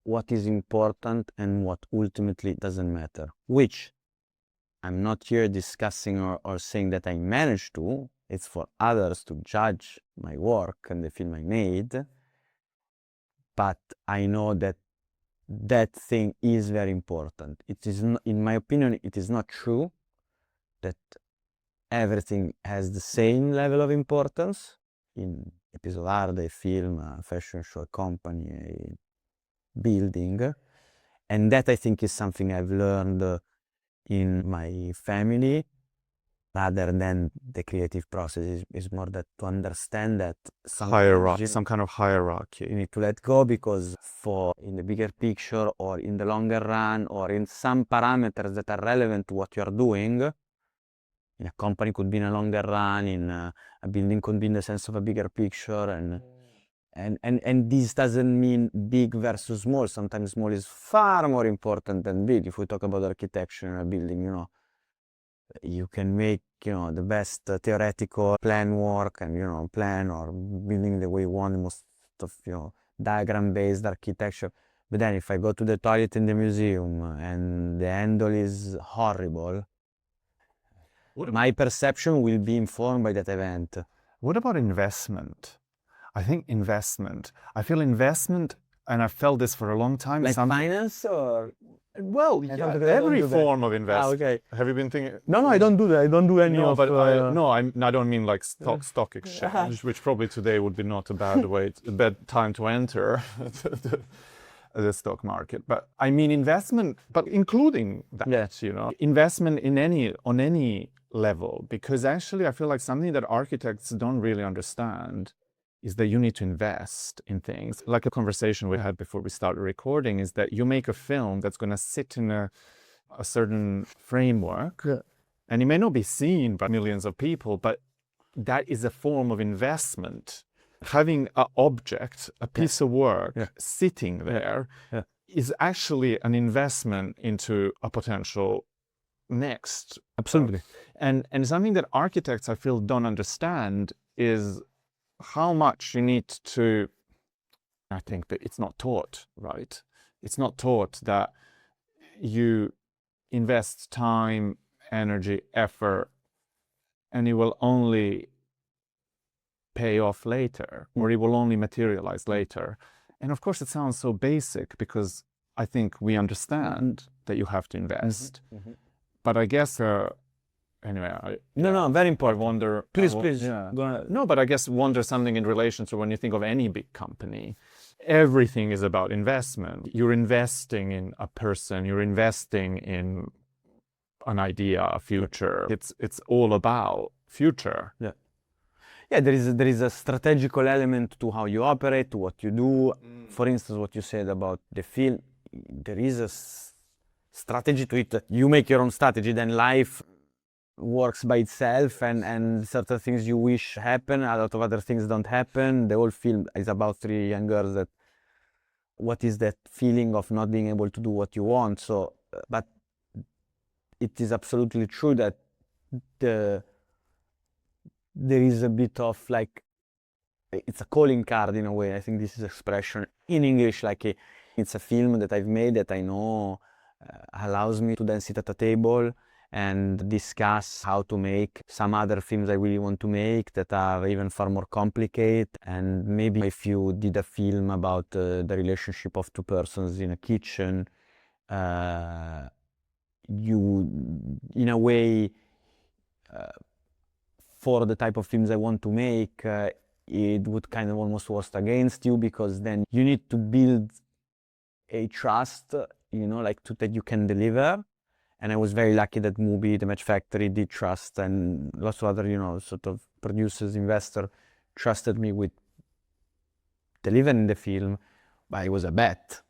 Speaker 1: what is important and what ultimately doesn't matter, which I'm not here discussing or saying that I managed to. It's for others to judge my work and the film I made. But I know that that thing is very important. It is not, in my opinion, it is not true that everything has the same level of importance in episode art, a film, a fashion show, a company, a building. And that I think is something I've learned in my family, rather than the creative process. Is more that to understand that
Speaker 2: Hierarchy, some kind of hierarchy.
Speaker 1: You need to let go, because in the bigger picture or in the longer run or in some parameters that are relevant to what you are doing, in a company could be in a longer run, in a building could be in the sense of a bigger picture, and this doesn't mean big versus small. Sometimes small is far more important than big. If we talk about architecture in a building, you can make, the best theoretical plan work and, plan or building the way you want, the most lot of, diagram-based architecture. But then if I go to the toilet in the museum and the handle is horrible, my perception will be informed by that event.
Speaker 2: What about investment? I think investment. I feel investment, and I've felt this for a long time.
Speaker 1: Like finance or?
Speaker 2: Well,
Speaker 1: I
Speaker 2: yeah,
Speaker 1: don't
Speaker 2: every
Speaker 1: do that.
Speaker 2: form of investment.
Speaker 1: Okay.
Speaker 2: Have you been thinking?
Speaker 1: No, I don't do that. I don't do any
Speaker 2: No,
Speaker 1: of.
Speaker 2: but I don't mean like stock exchange, which probably today would be not a bad a bad time to enter the stock market. But I mean investment, but including that, investment on any level, because actually I feel like something that architects don't really understand is that you need to invest in things. Like a conversation we had before we started recording is that you make a film that's going to sit in a certain framework, and it may not be seen by millions of people, but that is a form of investment. Having an object, a piece of work sitting there is actually an investment into a potential next.
Speaker 1: Absolutely.
Speaker 2: And something that architects, I feel, don't understand is how much you need to, I think that it's not taught, right? It's not taught that you invest time, energy, effort, and it will only pay off later, or it will only materialize later. And of course it sounds so basic because I think we understand that you have to invest. But I guess anyway,
Speaker 1: very important.
Speaker 2: I wonder.
Speaker 1: Please,
Speaker 2: Yeah.
Speaker 1: go ahead.
Speaker 2: No, but I guess wonder something in relation to when you think of any big company. Everything is about investment. You're investing in a person. You're investing in an idea, a future. It's all about future.
Speaker 1: Yeah, there is a strategical element to how you operate, to what you do. For instance, what you said about the film, there is a strategy to it. You make your own strategy, then life works by itself, and certain things you wish happen, a lot of other things don't happen. The whole film is about three young girls that, what is that feeling of not being able to do what you want? So, but it is absolutely true that there is a bit of like, it's a calling card in a way. I think this is expression in English, like it's a film that I've made that I know allows me to then sit at a table and discuss how to make some other films I really want to make that are even far more complicated. And maybe if you did a film about the relationship of two persons in a kitchen, you, in a way, for the type of films I want to make, it would kind of almost work against you, because then you need to build a trust, like that you can deliver. And I was very lucky that Mubi, the Match Factory, did trust, and lots of other, sort of producers, investors trusted me with delivering the film. But it was a bet,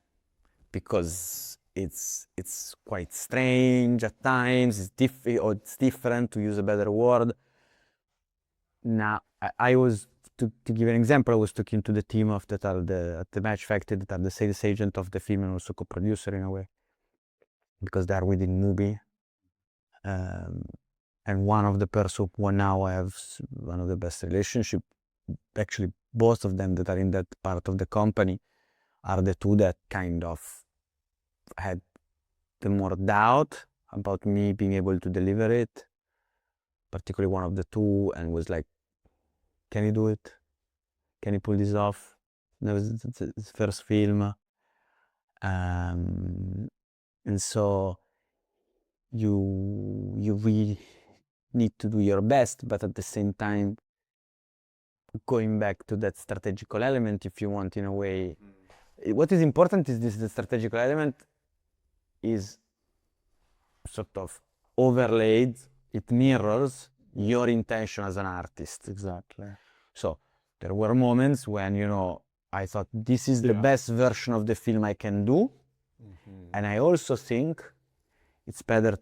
Speaker 1: because it's quite strange at times. It's different, to use a better word. Now, I was, to give an example, I was talking to the team at the Match Factory, that are the sales agent of the film and also co-producer in a way, because they are within Mubi. And one of the person who now I have one of the best relationship, actually both of them that are in that part of the company, are the two that kind of had the more doubt about me being able to deliver it, particularly one of the two, and was like, can you do it? Can you pull this off? That was his first film. And so you really need to do your best, but at the same time, going back to that strategical element, if you want, in a way, what is important is the strategical element is sort of overlaid. It mirrors your intention as an artist.
Speaker 2: Exactly.
Speaker 1: So there were moments when, I thought this is the best version of the film I can do. And I also think it's better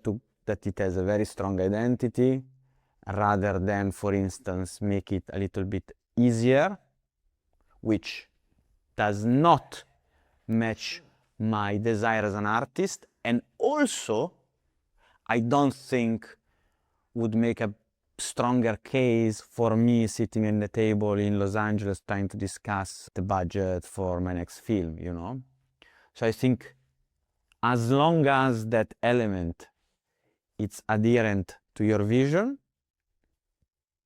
Speaker 1: that it has a very strong identity, rather than, for instance, make it a little bit easier, which does not match my desire as an artist, and also I don't think would make a stronger case for me sitting in the table in Los Angeles trying to discuss the budget for my next film, you know? So I think as long as that element it's adherent to your vision,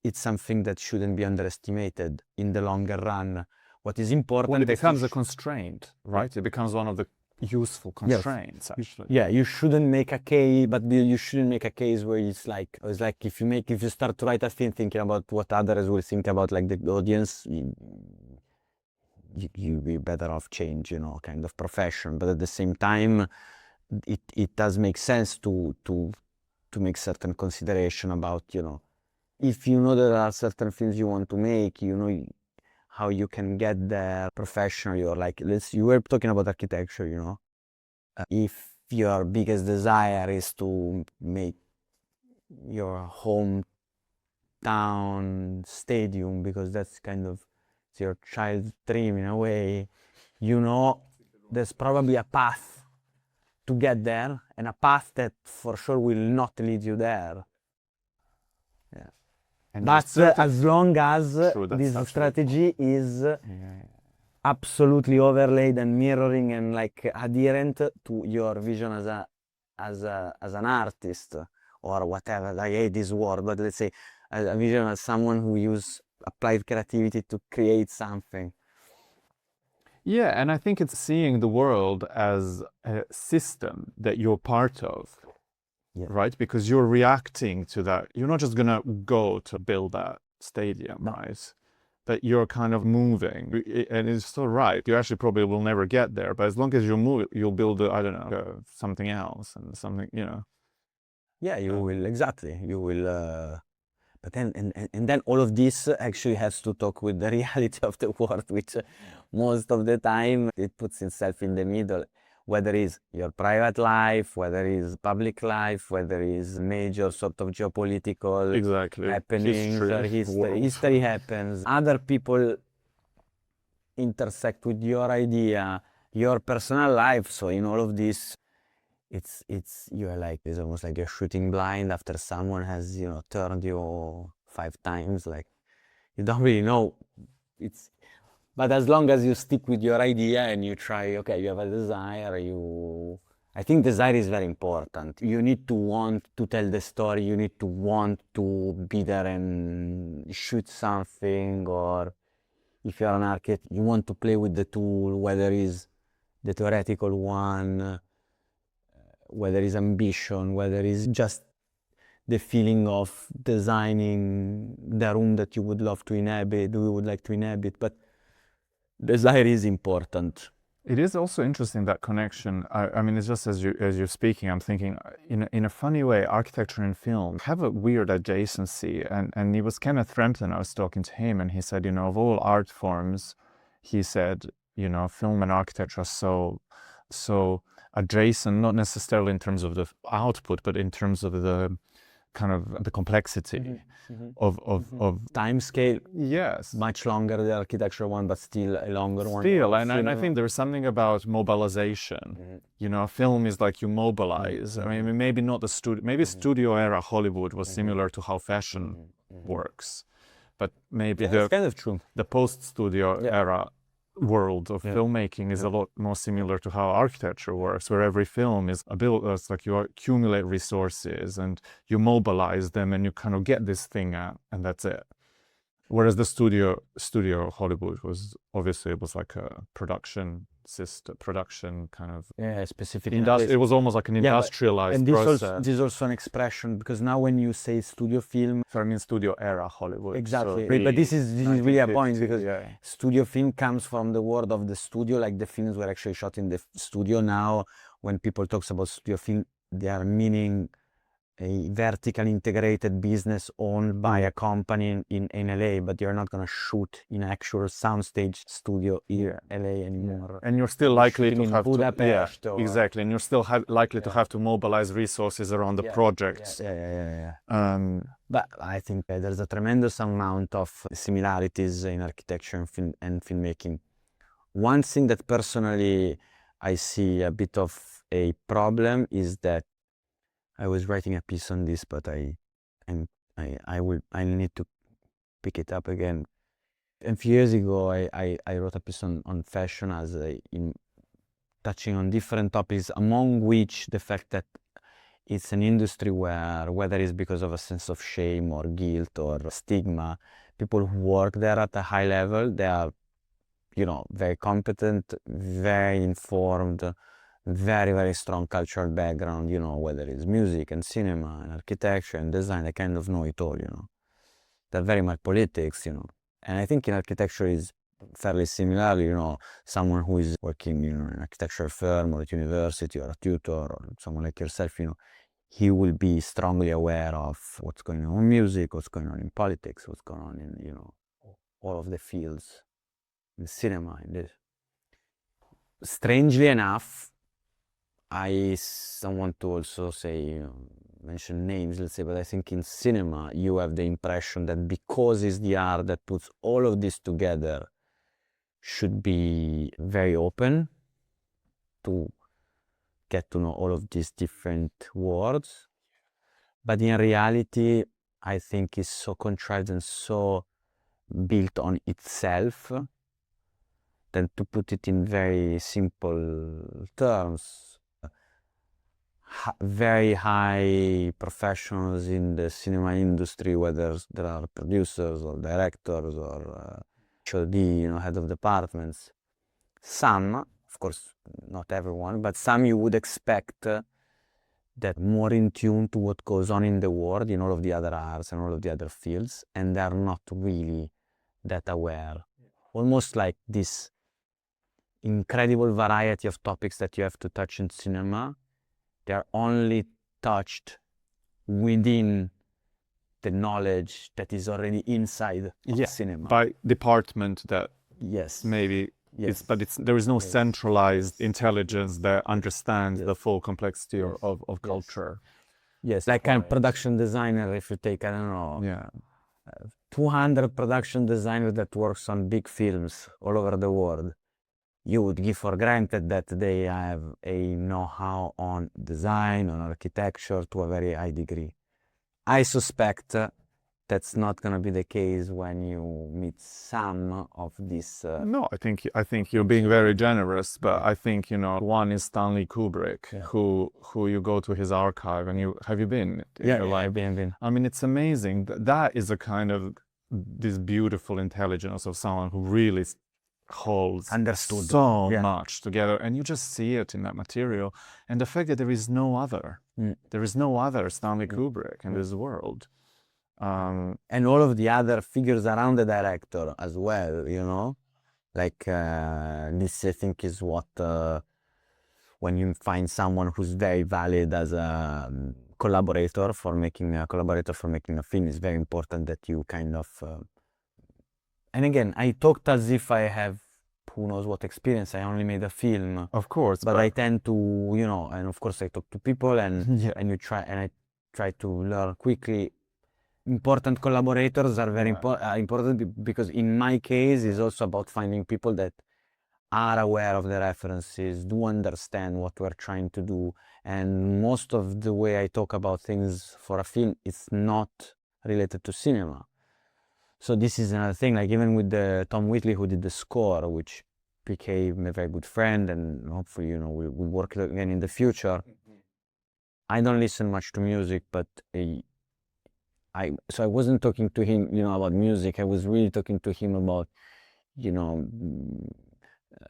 Speaker 1: it's something that shouldn't be underestimated in the longer run. What is important...
Speaker 2: Well, it becomes a constraint, right?
Speaker 1: Yeah.
Speaker 2: It becomes one of the useful constraints, actually.
Speaker 1: Yeah, you shouldn't make a case, but you shouldn't make a case where it's like if you start to write a film thinking about what others will think about, like the audience, you be better off change, you know, kind of profession. But at the same time, it does make sense to make certain consideration about, you know, if you know there are certain films you want to make, you know how you can get there professionally, or like you were talking about architecture, you know. If your biggest desire is to make your hometown stadium because that's kind of your child's dream in a way, you know, there's probably a path to get there, and a path that for sure will not lead you there. Yeah. And but as long as this strategy is absolutely overlaid and mirroring and like adherent to your vision as an artist or whatever. I hate this word, but let's say a vision as someone who uses applied creativity to create something.
Speaker 2: Yeah, and I think it's seeing the world as a system that you're part of. Yeah. Right? Because you're reacting to that. You're not just gonna go to build that stadium, right? But you're kind of moving, and it's so right. You actually probably will never get there, but as long as you move, you'll build, I don't know, something else and something, you know.
Speaker 1: Yeah, you will, exactly. You will, but then, and then all of this actually has to talk with the reality of the world, which most of the time it puts itself in the middle. Whether it's your private life, whether it's public life, whether it's major sort of geopolitical happenings, history happens. Other people intersect with your idea, your personal life. So in all of this, you're like, it's almost like you're shooting blind after someone has, you know, turned you 5 times. Like, you don't really know. But as long as you stick with your idea and you try, okay, you have a desire, I think desire is very important. You need to want to tell the story, you need to want to be there and shoot something, or if you're an architect, you want to play with the tool, whether it's the theoretical one, whether it's ambition, whether it's just the feeling of designing the room that you would love to inhabit, we would like to inhabit. But desire is important.
Speaker 2: It is also interesting, that connection. I mean, it's just as you're speaking, I'm thinking, in a funny way, architecture and film have a weird adjacency. And it was Kenneth Frampton, I was talking to him, and he said, you know, of all art forms, he said, you know, film and architecture are so adjacent, not necessarily in terms of the output, but in terms of the kind of the complexity of
Speaker 1: time scale.
Speaker 2: Yes,
Speaker 1: much longer the architecture one, but still a longer one.
Speaker 2: Still, and I think there's something about mobilization. You know, film is like you mobilize. I mean, maybe not the studio. Maybe studio era Hollywood was similar to how fashion works, but maybe
Speaker 1: that's kind of true.
Speaker 2: The post-studio era world of filmmaking is a lot more similar to how architecture works, where every film is it's like you accumulate resources and you mobilize them and you kind of get this thing out, and that's it. Whereas the studio Hollywood was obviously, it was like a production system, production kind of
Speaker 1: specific.
Speaker 2: It was almost like an industrialized process.
Speaker 1: This is also an expression, because now when you say studio film,
Speaker 2: so I mean studio era Hollywood.
Speaker 1: Exactly, so but this is really a point, because studio film comes from the word of the studio, like the films were actually shot in the studio. Now, when people talk about studio film, they are meaning a vertically integrated business owned by a company in LA, but you're not going to shoot in actual soundstage studio in LA anymore.
Speaker 2: And you're still likely to have
Speaker 1: Budapest
Speaker 2: to, exactly, and you're still likely to have to mobilize resources around the projects.
Speaker 1: But I think there's a tremendous amount of similarities in architecture and filmmaking. One thing that personally I see a bit of a problem is that I was writing a piece on this, but I'm I need to pick it up again. A few years ago, I wrote a piece on fashion touching on different topics, among which the fact that it's an industry where, whether it's because of a sense of shame or guilt or stigma, people who work there at a high level, they are, very competent, very informed, very, very strong cultural background, whether it's music and cinema and architecture and design, they kind of know it all, They're very much politics, And I think in architecture is fairly similar, someone who is working, in an architectural firm or at university or a tutor or someone like yourself, he will be strongly aware of what's going on in music, what's going on in politics, what's going on in, all of the fields, in cinema, in this. Strangely enough, I don't want to also say, mention names, let's say, but I think in cinema you have the impression that because it's the art that puts all of this together, should be very open to get to know all of these different words. But in reality, I think it's so contrived and so built on itself that, to put it in very simple terms, very high professionals in the cinema industry, whether there are producers or directors or head of departments. Some, of course, not everyone, but some you would expect that more in tune to what goes on in the world, in all of the other arts and all of the other fields, and they're not really that aware. Almost like this incredible variety of topics that you have to touch in cinema, they're only touched within the knowledge that is already inside of cinema.
Speaker 2: By department that maybe there is no centralized intelligence that understands the full complexity of culture.
Speaker 1: Yes, like a production designer, if you take, I don't know, 200 production designers that works on big films all over the world, you would give for granted that they have a know-how on design, on architecture to a very high degree. I suspect that's not going to be the case when you meet some of these.
Speaker 2: No, I think you're being very generous, but I think one is Stanley Kubrick, who you go to his archive and have you been?
Speaker 1: I've been.
Speaker 2: I mean, it's amazing. That is a kind of this beautiful intelligence of someone who really holds so much together, and you just see it in that material, and the fact that there is no other Stanley Kubrick in this world.
Speaker 1: And all of the other figures around the director as well, like this I think is what, when you find someone who's very valid as a collaborator for making a film, it's very important that you kind of, and again, I talked as if I have who knows what experience, I only made a film.
Speaker 2: Of course.
Speaker 1: But I tend to, and of course I talk to people and I try to learn quickly. Important collaborators are very important because in my case it's also about finding people that are aware of the references, do understand what we're trying to do, and most of the way I talk about things for a film is not related to cinema. So this is another thing, like even with Tom Whitley, who did the score, which became a very good friend, and hopefully we'll work again in the future. I don't listen much to music, but so I wasn't talking to him, about music. I was really talking to him about,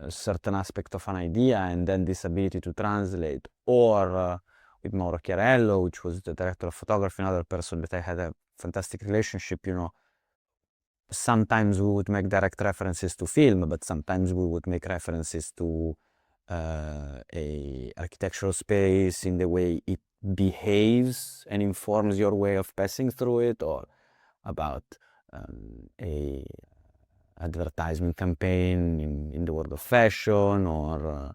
Speaker 1: a certain aspect of an idea, and then this ability to translate. Or with Mauro Chiarello, which was the director of photography, another person that I had a fantastic relationship. Sometimes we would make direct references to film, but sometimes we would make references to a architectural space in the way it behaves and informs your way of passing through it, or about a advertisement campaign in the world of fashion, or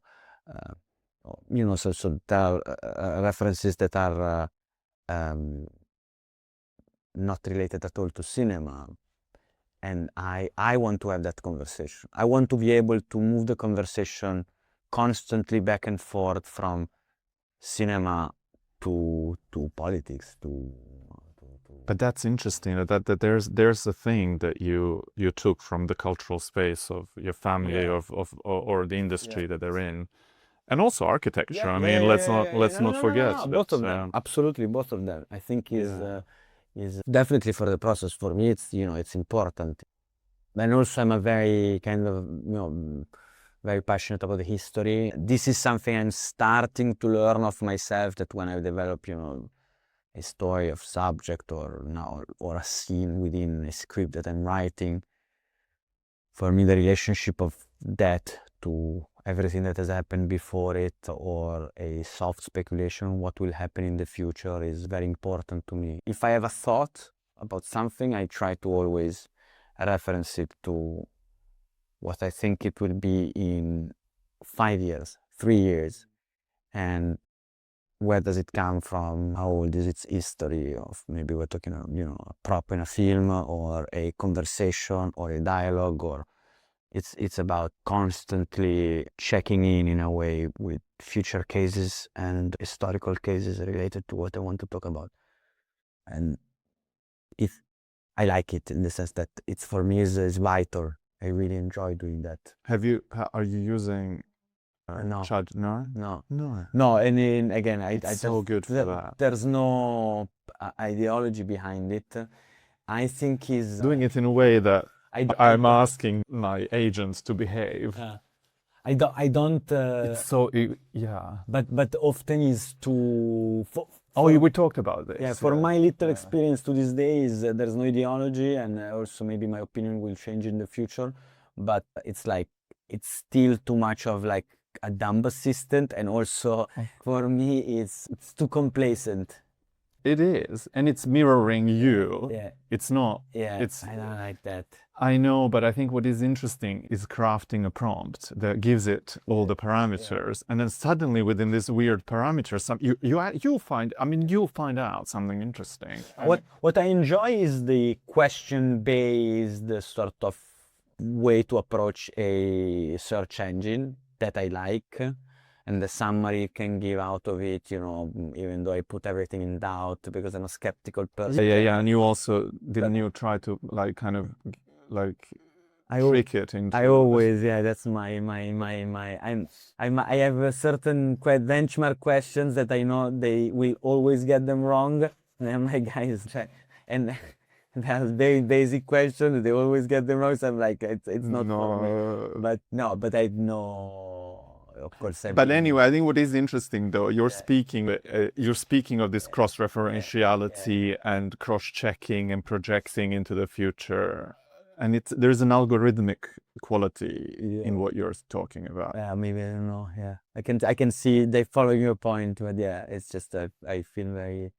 Speaker 1: so there are references that are not related at all to cinema, and I want to have that conversation. I want to be able to move the conversation constantly back and forth from cinema to politics, to
Speaker 2: But that's interesting that there's a thing that you took from the cultural space of your family or the industry that they're in, and also architecture. I mean, let's not forget.
Speaker 1: No. Both of them, absolutely, both of them. I think is definitely for the process. For me, it's it's important. And also, I'm a very kind of very passionate about the history. This is something I'm starting to learn of myself. That when I develop, a story of subject or a scene within a script that I'm writing, for me the relationship of that to everything that has happened before it, or a soft speculation on what will happen in the future, is very important to me. If I have a thought about something, I try to always reference it to what I think it will be in 5 years, 3 years, and where does it come from? How old is its history? Of maybe we're talking, a prop in a film, or a conversation, or a dialogue, or it's about constantly checking in a way with future cases and historical cases related to what I want to talk about. And I like it in the sense that it's, for me, is vital. I really enjoy doing that.
Speaker 2: Are you using
Speaker 1: No.
Speaker 2: Chad? No.
Speaker 1: And then, again,
Speaker 2: It's so good for that.
Speaker 1: There's no ideology behind it. I think he's
Speaker 2: Doing it in a way that I'm asking my agents to behave.
Speaker 1: I don't.
Speaker 2: It's so
Speaker 1: But often is to.
Speaker 2: We talked about this.
Speaker 1: Yeah, for my little experience to this day is there's no ideology, and also maybe my opinion will change in the future. But it's like it's still too much of like a dumb assistant, and also for me it's too complacent.
Speaker 2: It is, and it's mirroring you.
Speaker 1: Yeah.
Speaker 2: It's not.
Speaker 1: Yeah, I don't like that.
Speaker 2: I know, but I think what is interesting is crafting a prompt that gives it all the parameters, and then suddenly within this weird parameters, you'll find out something interesting.
Speaker 1: What I enjoy is the question-based sort of way to approach a search engine that I like, and the summary you can give out of it, even though I put everything in doubt because I'm a skeptical person.
Speaker 2: Yeah. And you also you try to trick it into.
Speaker 1: I always, that's my I have a certain benchmark questions that I know they will always get them wrong, and my guys and that's very basic questions, they always get them wrong, so I'm like, it's not for me. But I know, of course.
Speaker 2: But anyway, I think what is interesting though, you're speaking of this cross-referentiality and cross-checking and projecting into the future. And there's an algorithmic quality in what you're talking about.
Speaker 1: Yeah, maybe, I don't know. Yeah, I can see they follow your point, but it's just I feel very